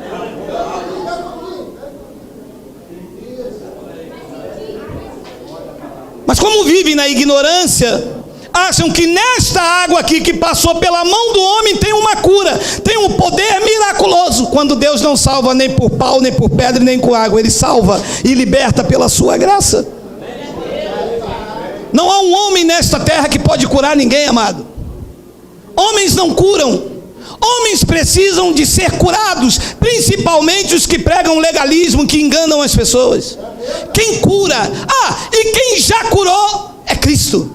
Mas como vivem na ignorância, acham que nesta água aqui que passou pela mão do homem tem uma cura, tem um poder miraculoso, quando Deus não salva nem por pau, nem por pedra, nem com água. Ele salva e liberta pela sua graça. Não há um homem nesta terra que pode curar ninguém, amado. Homens não curam. Homens precisam de ser curados, principalmente os que pregam legalismo, que enganam as pessoas. Quem cura? E quem já curou é Cristo.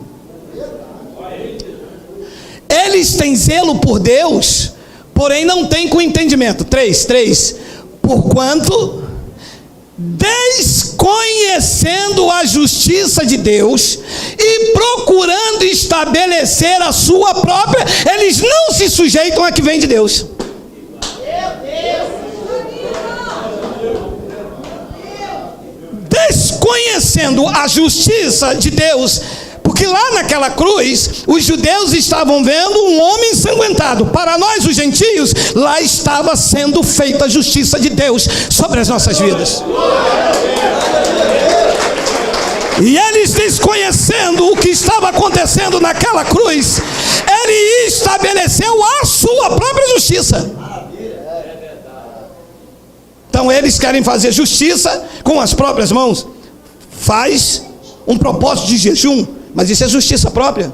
Eles têm zelo por Deus, porém não têm com entendimento. 3, porquanto desconhecendo a justiça de Deus e procurando estabelecer a sua própria, eles não se sujeitam a que vem de Deus. Desconhecendo a justiça de Deus, porque lá naquela cruz, os judeus estavam vendo um homem ensanguentado. Para nós, os gentios, lá estava sendo feita a justiça de Deus sobre as nossas vidas. E eles, desconhecendo o que estava acontecendo naquela cruz, ele estabeleceu a sua própria justiça. Então eles querem fazer justiça com as próprias mãos. Faz um propósito de jejum, mas isso é justiça própria.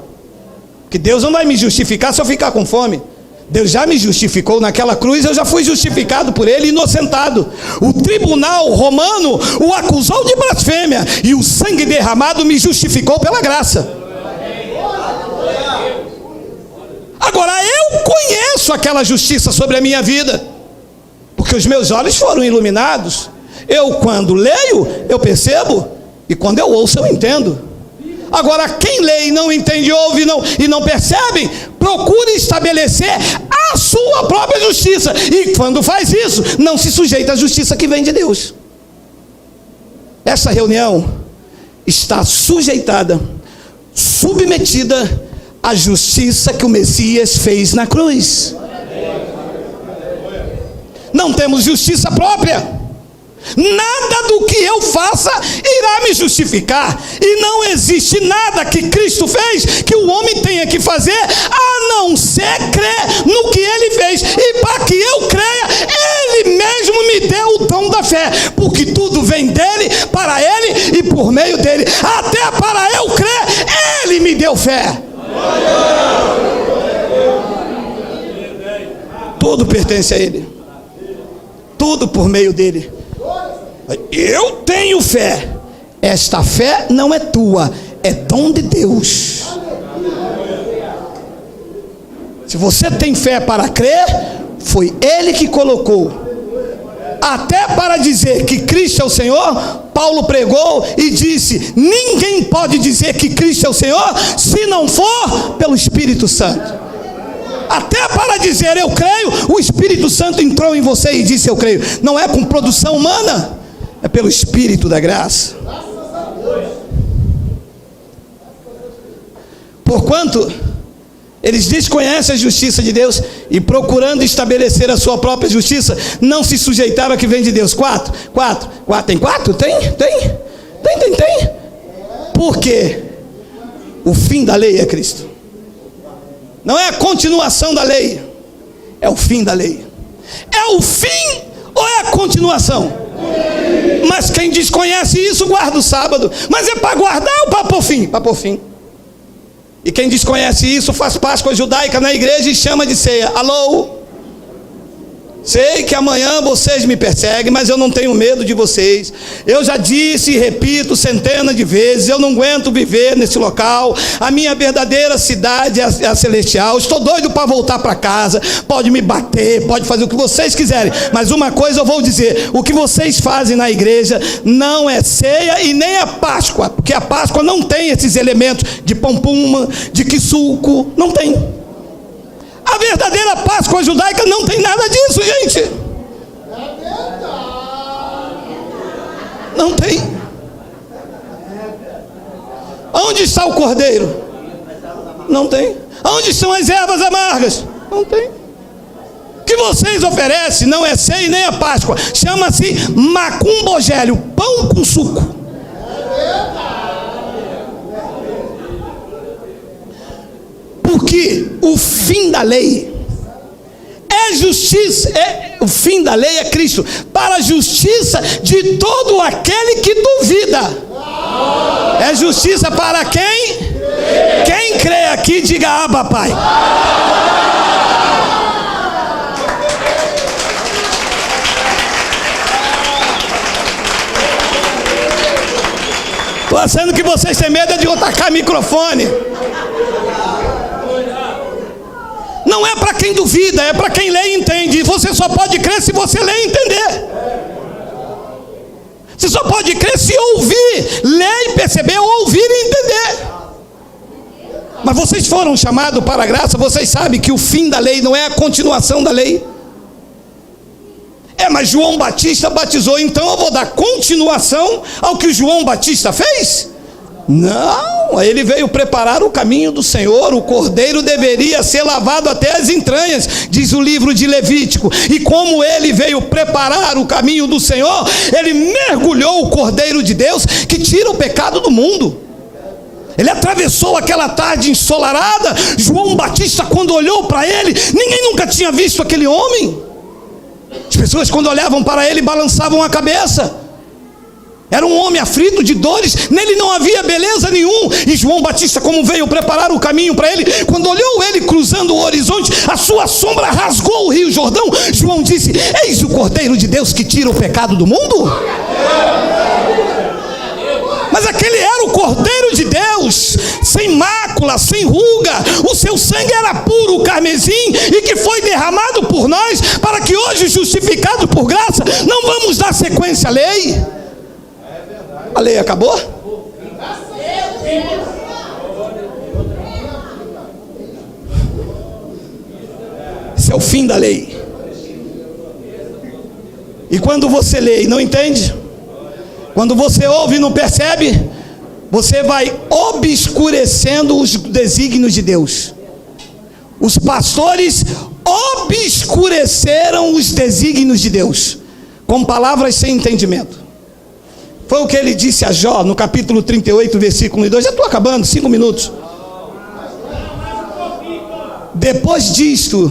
Porque Deus não vai me justificar se eu ficar com fome. Deus já me justificou naquela cruz, eu já fui justificado por ele, inocentado. O tribunal romano o acusou de blasfêmia, e o sangue derramado me justificou pela graça. Agora eu conheço aquela justiça sobre a minha vida, porque os meus olhos foram iluminados. Eu, quando leio, eu percebo, e quando eu ouço, eu entendo. Agora, quem lê e não entende, ouve e não percebe, procura estabelecer a sua própria justiça. E quando faz isso, não se sujeita à justiça que vem de Deus. Essa reunião está sujeitada, submetida à justiça que o Messias fez na cruz. Não temos justiça própria. Nada do que eu faça irá me justificar, e não existe nada que Cristo fez que o homem tenha que fazer a não ser crer no que ele fez. E para que eu creia, ele mesmo me deu o dom da fé, porque tudo vem dele, para ele e por meio dele. Até para eu crer, ele me deu fé. Tudo pertence a ele, tudo por meio dele. Eu tenho fé. Esta fé não é tua, é dom de Deus. Se você tem fé para crer, foi ele que colocou. Até para dizer que Cristo é o Senhor, Paulo pregou e disse: ninguém pode dizer que Cristo é o Senhor se não for pelo Espírito Santo. Até para dizer eu creio, o Espírito Santo entrou em você e disse eu creio. Não é com produção humana, é pelo Espírito da graça. Porquanto eles desconhecem a justiça de Deus e, procurando estabelecer a sua própria justiça, não se sujeitaram a que vem de Deus. 4. Tem 4? Tem. Por quê? O fim da lei é Cristo. Não é a continuação da lei, é o fim da lei. É o fim ou é a continuação? Mas quem desconhece isso guarda o sábado. Mas é para guardar ou para pôr fim? Para pôr fim. E quem desconhece isso faz Páscoa judaica na igreja e chama de ceia. Alô? Sei que amanhã vocês me perseguem, mas eu não tenho medo de vocês. Eu já disse e repito centenas de vezes, eu não aguento viver nesse local. A minha verdadeira cidade é a celestial. Estou doido para voltar para casa. Pode me bater, pode fazer o que vocês quiserem, mas uma coisa eu vou dizer: o que vocês fazem na igreja não é ceia e nem é Páscoa, porque a Páscoa não tem esses elementos de pão-puma, de quiçuco, não tem. A verdadeira Páscoa judaica não tem nada disso, gente. Não tem. Onde está o cordeiro? Não tem. Onde estão as ervas amargas? Não tem. O que vocês oferecem não é ceia nem a Páscoa. Chama-se macumbogélio, pão com suco. Porque o fim da lei é justiça, o fim da lei é Cristo, para a justiça de todo aquele que duvida. É justiça para quem? Quem crê aqui, diga Abba, Pai. Estou achando que vocês têm medo de eu tacar microfone. Não é para quem duvida, é para quem lê e entende. E você só pode crer se você lê e entender. Você só pode crer se ouvir, ler e perceber, ouvir e entender. Mas vocês foram chamados para a graça, vocês sabem que o fim da lei não é a continuação da lei. Mas João Batista batizou, então eu vou dar continuação ao que João Batista fez? Não, ele veio preparar o caminho do Senhor. O cordeiro deveria ser lavado até as entranhas, diz o livro de Levítico. E como ele veio preparar o caminho do Senhor, ele mergulhou o cordeiro de Deus que tira o pecado do mundo. Ele atravessou aquela tarde ensolarada. João Batista, quando olhou para ele, ninguém nunca tinha visto aquele homem. As pessoas, quando olhavam para ele, balançavam a cabeça. Era um homem aflito de dores, nele não havia beleza nenhum. E João Batista, como veio preparar o caminho para ele, quando olhou ele cruzando o horizonte, a sua sombra rasgou o rio Jordão. João disse: eis o Cordeiro de Deus que tira o pecado do mundo. Mas aquele era o Cordeiro de Deus, sem mácula, sem ruga. O seu sangue era puro carmesim, e que foi derramado por nós, para que hoje, justificados por graça, não vamos dar sequência à lei. A lei acabou? Esse é o fim da lei. E quando você lê e não entende, quando você ouve e não percebe, você vai obscurecendo os desígnios de Deus. Os pastores obscureceram os desígnios de Deus com palavras sem entendimento. Foi o que ele disse a Jó no capítulo 38, versículo 2. Já estou acabando, 5 minutos. Depois disto,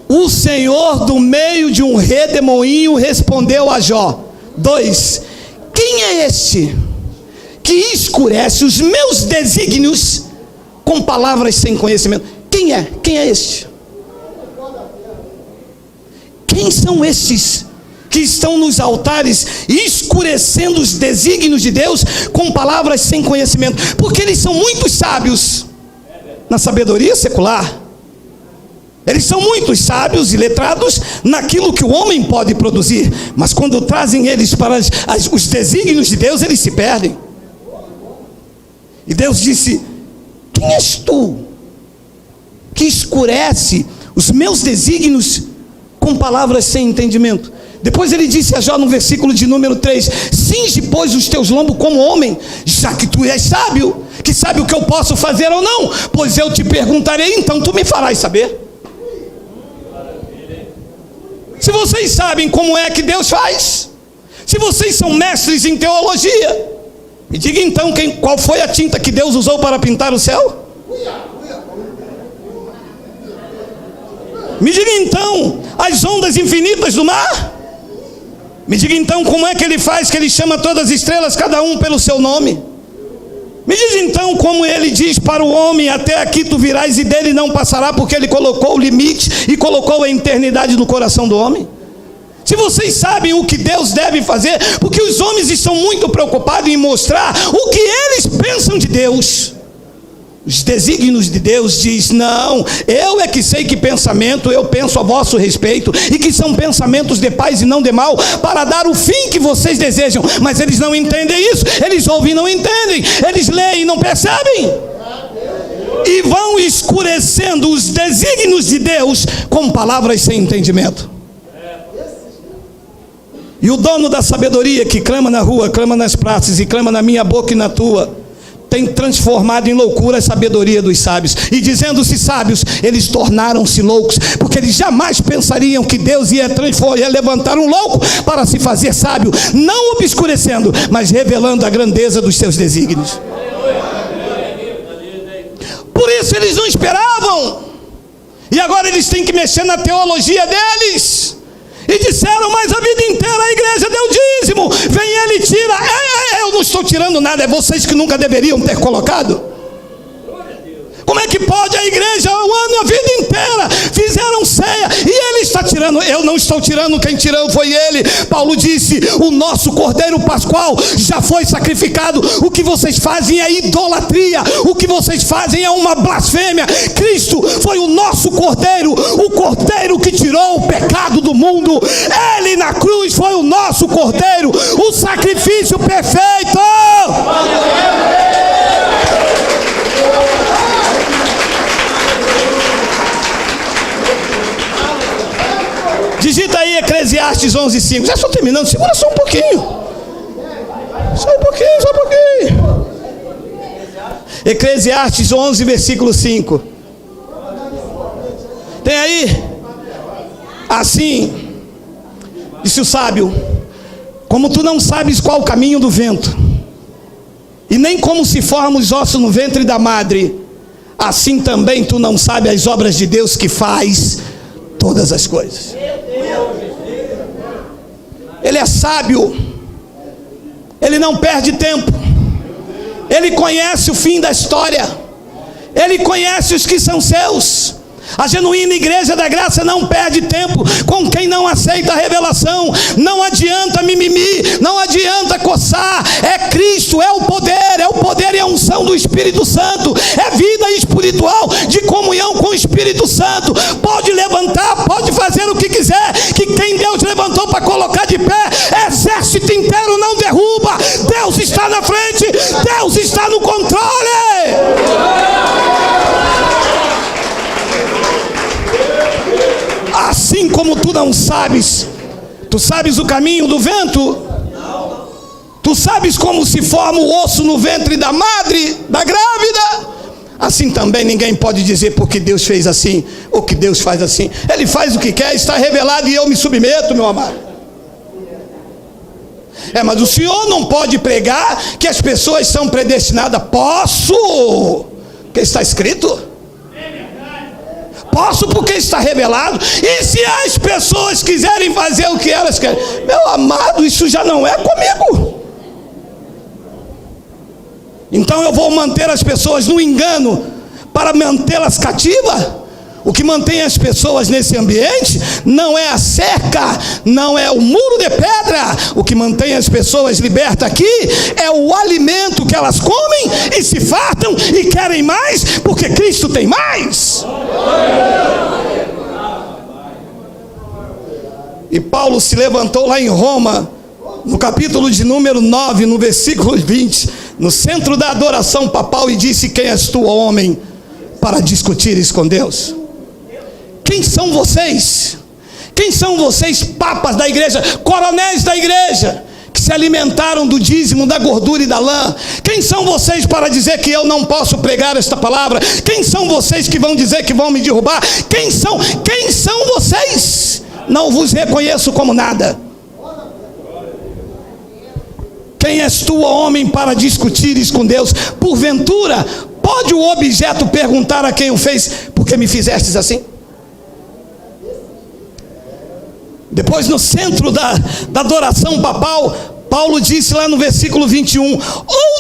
o Senhor, do meio de um redemoinho, respondeu a Jó: 2. Quem é este que escurece os meus desígnios com palavras sem conhecimento? Quem é? Quem é este? Quem são estes que estão nos altares escurecendo os desígnios de Deus com palavras sem conhecimento? Porque eles são muito sábios na sabedoria secular. Eles são muito sábios e letrados naquilo que o homem pode produzir, mas quando trazem eles para os desígnios de Deus, eles se perdem. E Deus disse: quem és tu que escurece os meus desígnios com palavras sem entendimento? Depois ele disse a Jó no versículo de número 3: cinge, pois, os teus lombos como homem, já que tu és sábio, que sabe o que eu posso fazer ou não, pois eu te perguntarei, então tu me farás saber. Se vocês sabem como é que Deus faz, se vocês são mestres em teologia, me diga então qual foi a tinta que Deus usou para pintar o céu? Me diga então as ondas infinitas do mar? Me diga então como é que ele faz, que ele chama todas as estrelas, cada um pelo seu nome? Me diz então como ele diz para o homem: até aqui tu virás e dele não passará, porque ele colocou o limite e colocou a eternidade no coração do homem. Se vocês sabem o que Deus deve fazer, porque os homens estão muito preocupados em mostrar o que eles pensam de Deus. Os desígnios de Deus diz: não, eu é que sei que pensamento eu penso a vosso respeito, e que são pensamentos de paz e não de mal, para dar o fim que vocês desejam. Mas eles não entendem isso, eles ouvem e não entendem, eles leem e não percebem, e vão escurecendo os desígnios de Deus com palavras sem entendimento. E o dono da sabedoria, que clama na rua, clama nas praças e clama na minha boca e na tua, tem transformado em loucura a sabedoria dos sábios. E dizendo-se sábios, eles tornaram-se loucos, porque eles jamais pensariam que Deus ia levantar um louco para se fazer sábio, não obscurecendo, mas revelando a grandeza dos seus desígnios. Por isso eles não esperavam, e agora eles têm que mexer na teologia deles. E disseram: mas a vida inteira a igreja deu dízimo, vem ele e tira. Eu não estou tirando nada, é vocês que nunca deveriam ter colocado. Como é que pode a igreja, o ano, a vida inteira, fizeram ceia, e ele está tirando? Eu não estou tirando, quem tirou foi ele. Paulo disse: o nosso Cordeiro Pascual já foi sacrificado. O que vocês fazem é idolatria, o que vocês fazem é uma blasfêmia. Cristo foi o nosso Cordeiro, o Cordeiro que tirou o pecado do mundo. Ele na cruz foi o nosso Cordeiro, o sacrifício perfeito. Digita aí Eclesiastes 11:5. Já estou terminando, segura só um pouquinho. Só um pouquinho. Eclesiastes 11, versículo 5. Tem aí? Assim, disse o sábio: como tu não sabes qual o caminho do vento, e nem como se formam os ossos no ventre da madre, assim também tu não sabes as obras de Deus, que faz todas as coisas. Ele é sábio, ele não perde tempo, ele conhece o fim da história, ele conhece os que são seus. A genuína igreja da graça não perde tempo com quem não aceita a revelação. Não adianta mimimi, não adianta coçar. É Cristo, é o poder e a unção do Espírito Santo. É vida espiritual de comunhão com o Espírito Santo. Pode levantar, pode fazer o que quiser, que quem Deus levantou para colocar de pé, exército inteiro não derruba. Deus está na frente, Deus está no controle. Assim como tu não sabes, tu sabes o caminho do vento? Tu sabes como se forma o osso no ventre da madre, da grávida? Assim também ninguém pode dizer porque Deus fez assim, ou que Deus faz assim. Ele faz o que quer, está revelado e eu me submeto, meu amado. Mas o Senhor não pode pregar que as pessoas são predestinadas. Posso, porque está escrito. Posso porque está revelado. E se as pessoas quiserem fazer o que elas querem, meu amado, isso já não é comigo. Então eu vou manter as pessoas no engano para mantê-las cativas? O que mantém as pessoas nesse ambiente não é a cerca, não é o muro de pedra. O que mantém as pessoas libertas aqui é o alimento que elas comem e se fartam e querem mais, porque Cristo tem mais. E Paulo se levantou lá em Roma, no capítulo de número 9, no versículo 20, no centro da adoração papal, e disse: quem és tu, homem, para discutires com Deus? Quem são vocês Quem são vocês, papas da igreja, coronéis da igreja, que se alimentaram do dízimo, da gordura e da lã? Quem são vocês para dizer que eu não posso pregar esta palavra? Quem são vocês que vão dizer que vão me derrubar? Quem são vocês? Não vos reconheço como nada. Quem és tu, homem, para discutires com Deus? Porventura, pode o objeto perguntar a quem o fez: por que me fizestes assim? Depois, no centro da adoração papal, Paulo disse lá no versículo 21, ou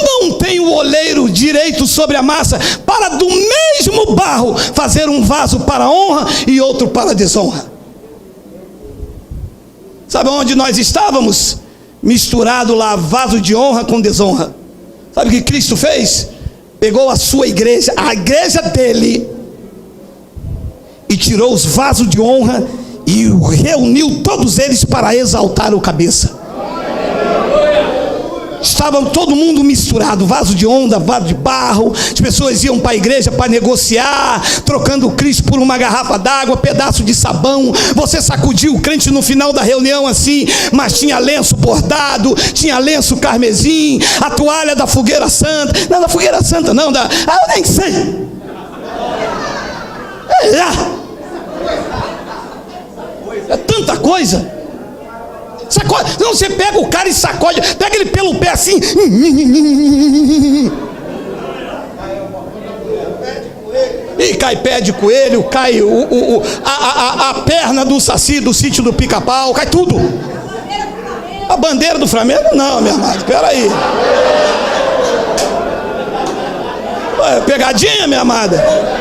não tem o oleiro direito sobre a massa, para do mesmo barro fazer um vaso para a honra e outro para a desonra? Sabe onde nós estávamos? Misturado lá, vaso de honra com desonra. Sabe o que Cristo fez? Pegou a sua igreja, a igreja dele, e tirou os vasos de honra e reuniu todos eles para exaltar o cabeça. Estava todo mundo misturado, vaso de onda, vaso de barro. As pessoas iam para a igreja para negociar, trocando o Cristo por uma garrafa d'água, pedaço de sabão. Você sacudiu o crente no final da reunião assim, mas tinha lenço bordado, tinha lenço carmesim, a toalha da fogueira santa. Não, da fogueira santa não, eu nem sei. É tanta coisa. Sacode, não, você pega o cara e sacode, pega ele pelo pé assim, e cai pé de coelho, cai a perna do saci do sítio do Pica-Pau, cai tudo. A bandeira do Flamengo? Não, meu amado, peraí. Ué, pegadinha, minha amada.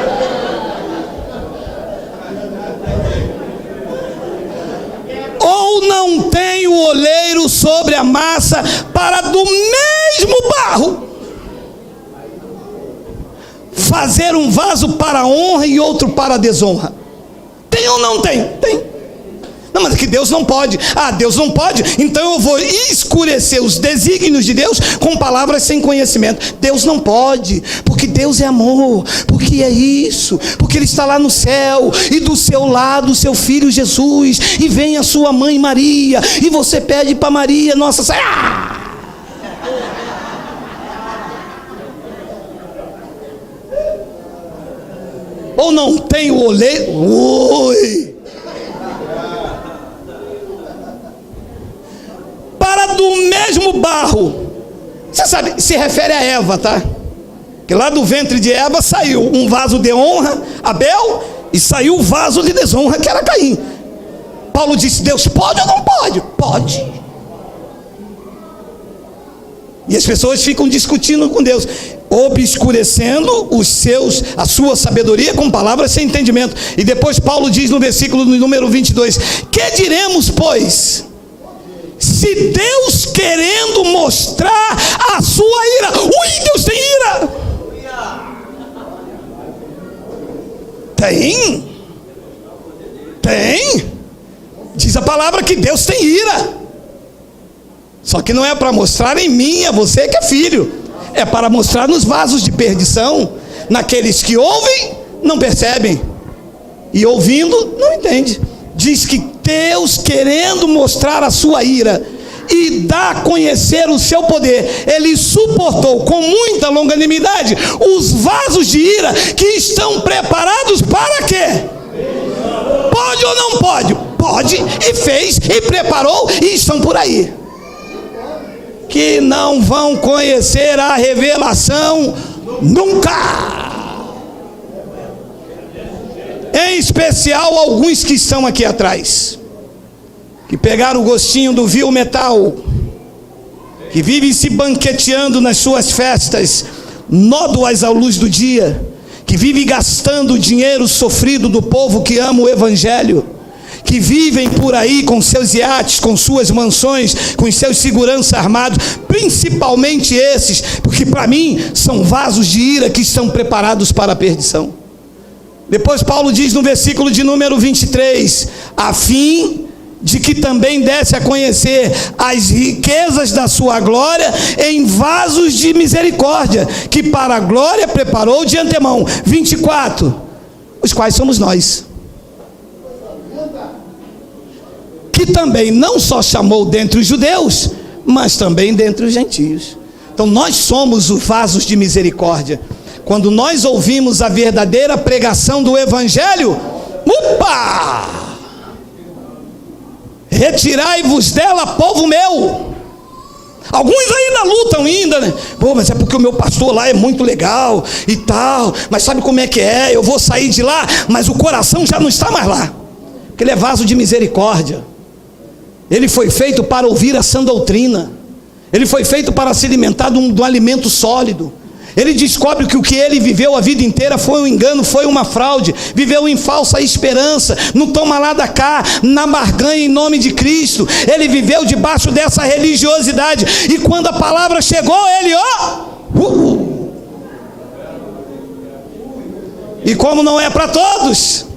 Ou não tem o oleiro sobre a massa para do mesmo barro fazer um vaso para a honra e outro para a desonra? Tem ou não tem? Tem. Não, mas é que Deus não pode. Deus não pode, então eu vou escurecer os desígnios de Deus com palavras sem conhecimento. Deus não pode, porque Deus é amor, porque é isso, porque Ele está lá no céu, e do seu lado o seu filho Jesus, e vem a sua mãe Maria, e você pede para Maria, nossa Senhora. Ou não tem o oleiro? Oi! Para do mesmo barro. Você sabe, se refere a Eva, tá? Que lá do ventre de Eva saiu um vaso de honra, Abel, e saiu o vaso de desonra, que era Caim. Paulo disse: Deus pode ou não pode? Pode. E as pessoas ficam discutindo com Deus, obscurecendo a sua sabedoria com palavras sem entendimento. E depois Paulo diz no versículo número 22, que diremos, pois? Se Deus querendo mostrar a sua ira, Deus tem ira. Tem. Diz a palavra que Deus tem ira. Só que não é para mostrar em mim, a você que é filho. É para mostrar nos vasos de perdição, naqueles que ouvem, não percebem, e ouvindo, não entendem. Diz que Deus, querendo mostrar a sua ira e dar a conhecer o seu poder, Ele suportou com muita longanimidade os vasos de ira que estão preparados para quê? Pode ou não pode? Pode, e fez, e preparou, e estão por aí, que não vão conhecer a revelação nunca. Em especial alguns que estão aqui atrás, que pegaram o gostinho do vil metal, que vivem se banqueteando nas suas festas, nódoas à luz do dia, que vivem gastando o dinheiro sofrido do povo que ama o Evangelho, que vivem por aí com seus iates, com suas mansões, com seus seguranças armados, principalmente esses, porque para mim são vasos de ira que estão preparados para a perdição. Depois Paulo diz no versículo de número 23, a fim de que também desse a conhecer as riquezas da sua glória em vasos de misericórdia, que para a glória preparou de antemão. 24, os quais somos nós. também não só chamou dentre os judeus, mas também dentre os gentios. Então nós somos os vasos de misericórdia. Quando nós ouvimos a verdadeira pregação do Evangelho, retirai-vos dela, povo meu. Alguns ainda lutam ainda, né? Pô, mas é porque o meu pastor lá é muito legal e tal, mas sabe como é que é? Eu vou sair de lá, mas o coração já não está mais lá, porque ele é vaso de misericórdia. Ele foi feito para ouvir a sã doutrina, ele foi feito para se alimentar de um alimento sólido. Ele descobre que o que ele viveu a vida inteira foi um engano, foi uma fraude, viveu em falsa esperança, não toma lá da cá, na barganha em nome de Cristo. Ele viveu debaixo dessa religiosidade, e quando a palavra chegou, ele e como não é para todos,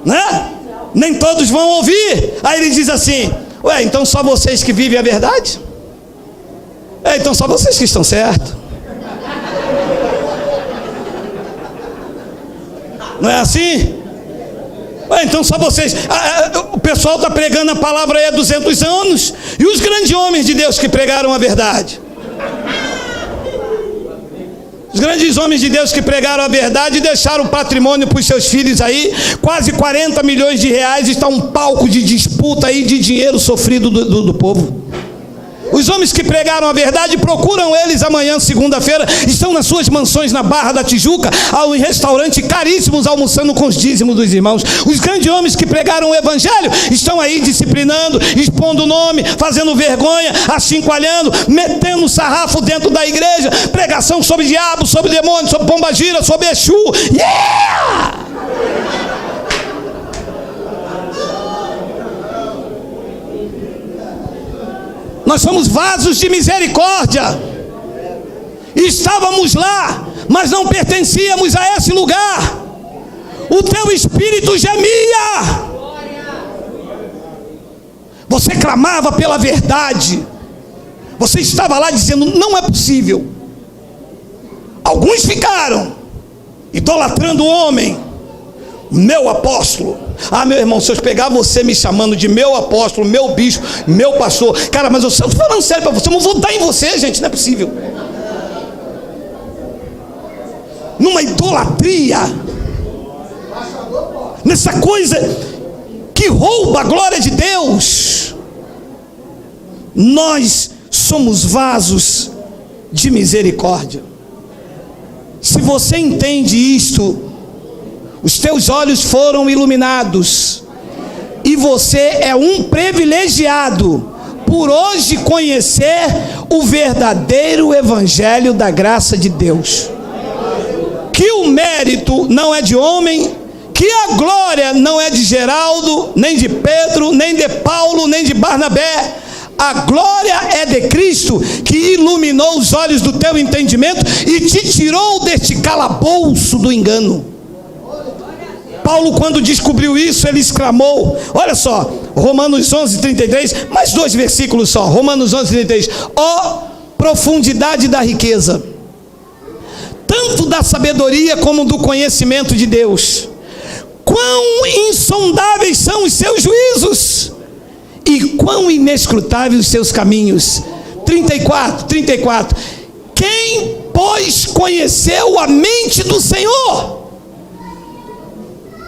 né? Nem todos vão ouvir. Aí ele diz assim: ué, então só vocês que vivem a verdade? Então só vocês que estão certos. Não é assim? Então só vocês. O pessoal está pregando a palavra aí há 200 anos. E os grandes homens de Deus que pregaram a verdade? Os grandes homens de Deus que pregaram a verdade e deixaram o patrimônio para os seus filhos aí. Quase 40 milhões de reais. Está um palco de disputa aí de dinheiro sofrido do povo. Os homens que pregaram a verdade, procuram eles amanhã, segunda-feira, estão nas suas mansões na Barra da Tijuca, em restaurante caríssimos, almoçando com os dízimos dos irmãos. Os grandes homens que pregaram o Evangelho estão aí disciplinando, expondo o nome, fazendo vergonha, achincalhando, metendo sarrafo dentro da igreja, pregação sobre diabo, sobre demônio, sobre pombagira, sobre Exu. Yeah! Nós somos vasos de misericórdia. Estávamos lá, mas não pertencíamos a esse lugar. O teu espírito gemia. Você clamava pela verdade. Você estava lá dizendo: não é possível. Alguns ficaram idolatrando o homem, meu apóstolo. Meu irmão, se eu pegar você me chamando de meu apóstolo, meu bispo, meu pastor, cara, mas eu estou falando sério para você, eu não vou dar em você, gente, não é possível. Numa idolatria, nessa coisa que rouba a glória de Deus. Nós somos vasos de misericórdia. Se você entende isto, os teus olhos foram iluminados, e você é um privilegiado por hoje conhecer o verdadeiro Evangelho da graça de Deus. Que o mérito não é de homem, que a glória não é de Geraldo, nem de Pedro, nem de Paulo, nem de Barnabé. A glória é de Cristo, que iluminou os olhos do teu entendimento e te tirou deste calabouço do engano. Paulo, quando descobriu isso, ele exclamou, olha só, Romanos 11:33, mais 2 versículos só, Romanos 11:33, ó profundidade da riqueza, tanto da sabedoria como do conhecimento de Deus, quão insondáveis são os seus juízos, e quão inescrutáveis os seus caminhos. 34, quem, pois, conheceu a mente do Senhor?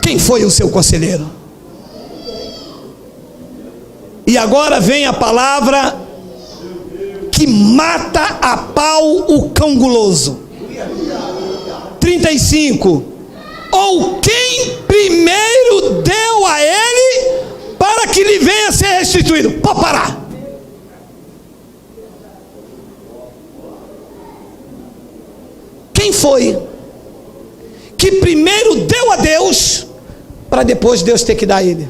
Quem foi o seu conselheiro? E agora vem a palavra que mata a pau o cão guloso. 35. Ou quem primeiro deu a ele para que lhe venha a ser restituído? Pode parar. Quem foi que primeiro deu a Deus para depois Deus ter que dar a ele?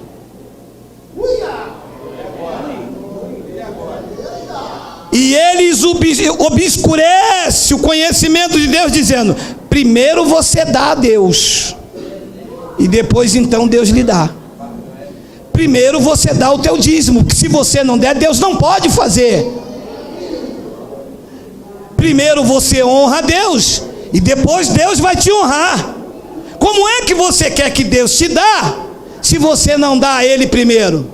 E eles obscurecem o conhecimento de Deus, dizendo: primeiro você dá a Deus, e depois então Deus lhe dá. Primeiro você dá o teu dízimo, que se você não der, Deus não pode fazer. Primeiro você honra a Deus, e depois Deus vai te honrar. Como é que você quer que Deus te dá, se você não dá a Ele primeiro?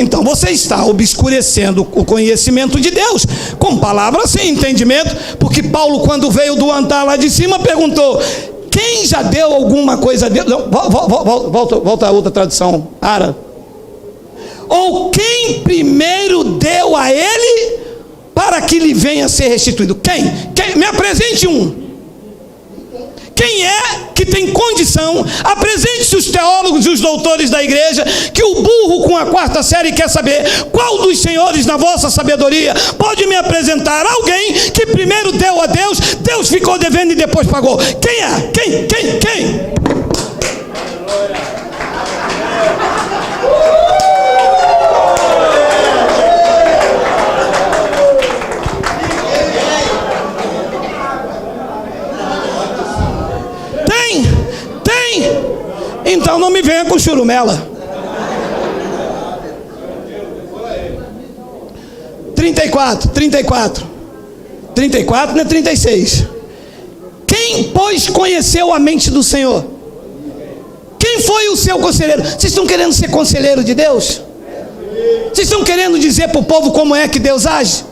Então você está obscurecendo o conhecimento de Deus com palavras sem entendimento, porque Paulo, quando veio do altar lá de cima, perguntou: quem já deu alguma coisa a Deus? Não, volta a outra tradução, Ara. Ou quem primeiro deu a ele para que lhe venha a ser restituído? Quem? Me apresente um. Quem é que tem condição? Apresente-se os teólogos e os doutores da igreja, que o burro com a 4ª série quer saber qual dos senhores na vossa sabedoria pode me apresentar alguém que primeiro deu a Deus, Deus ficou devendo e depois pagou. Quem é? Quem? Então não me venha com churumela. 34 não é 36. Quem, pois, conheceu a mente do Senhor? Quem foi o seu conselheiro? Vocês estão querendo ser conselheiro de Deus? Vocês estão querendo dizer para o povo como é que Deus age?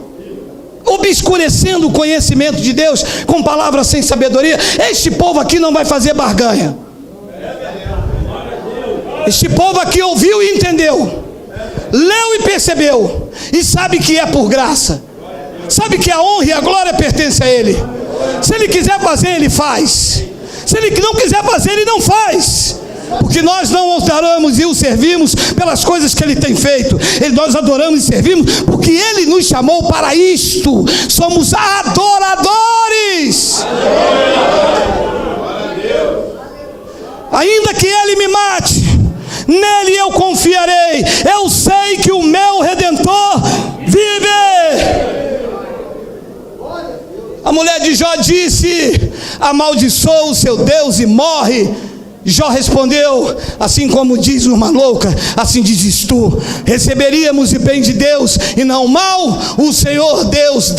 Obscurecendo o conhecimento de Deus com palavras sem sabedoria. Este povo aqui não vai fazer barganha. Este povo aqui ouviu e entendeu, leu e percebeu, e sabe que é por graça, sabe que a honra e a glória pertencem a Ele. Se Ele quiser fazer, Ele faz. Se Ele não quiser fazer, Ele não faz. Porque nós não adoramos e o servimos pelas coisas que Ele tem feito. Nós adoramos e servimos porque Ele nos chamou para isto. Somos adoradores. Ainda que Ele me mate, nele eu confiarei. Eu sei que o meu Redentor vive. A mulher de Jó disse: amaldiçoa o seu Deus e morre. Jó respondeu: assim como diz uma louca, assim dizes tu. Receberíamos o bem de Deus e não o mal. O Senhor Deus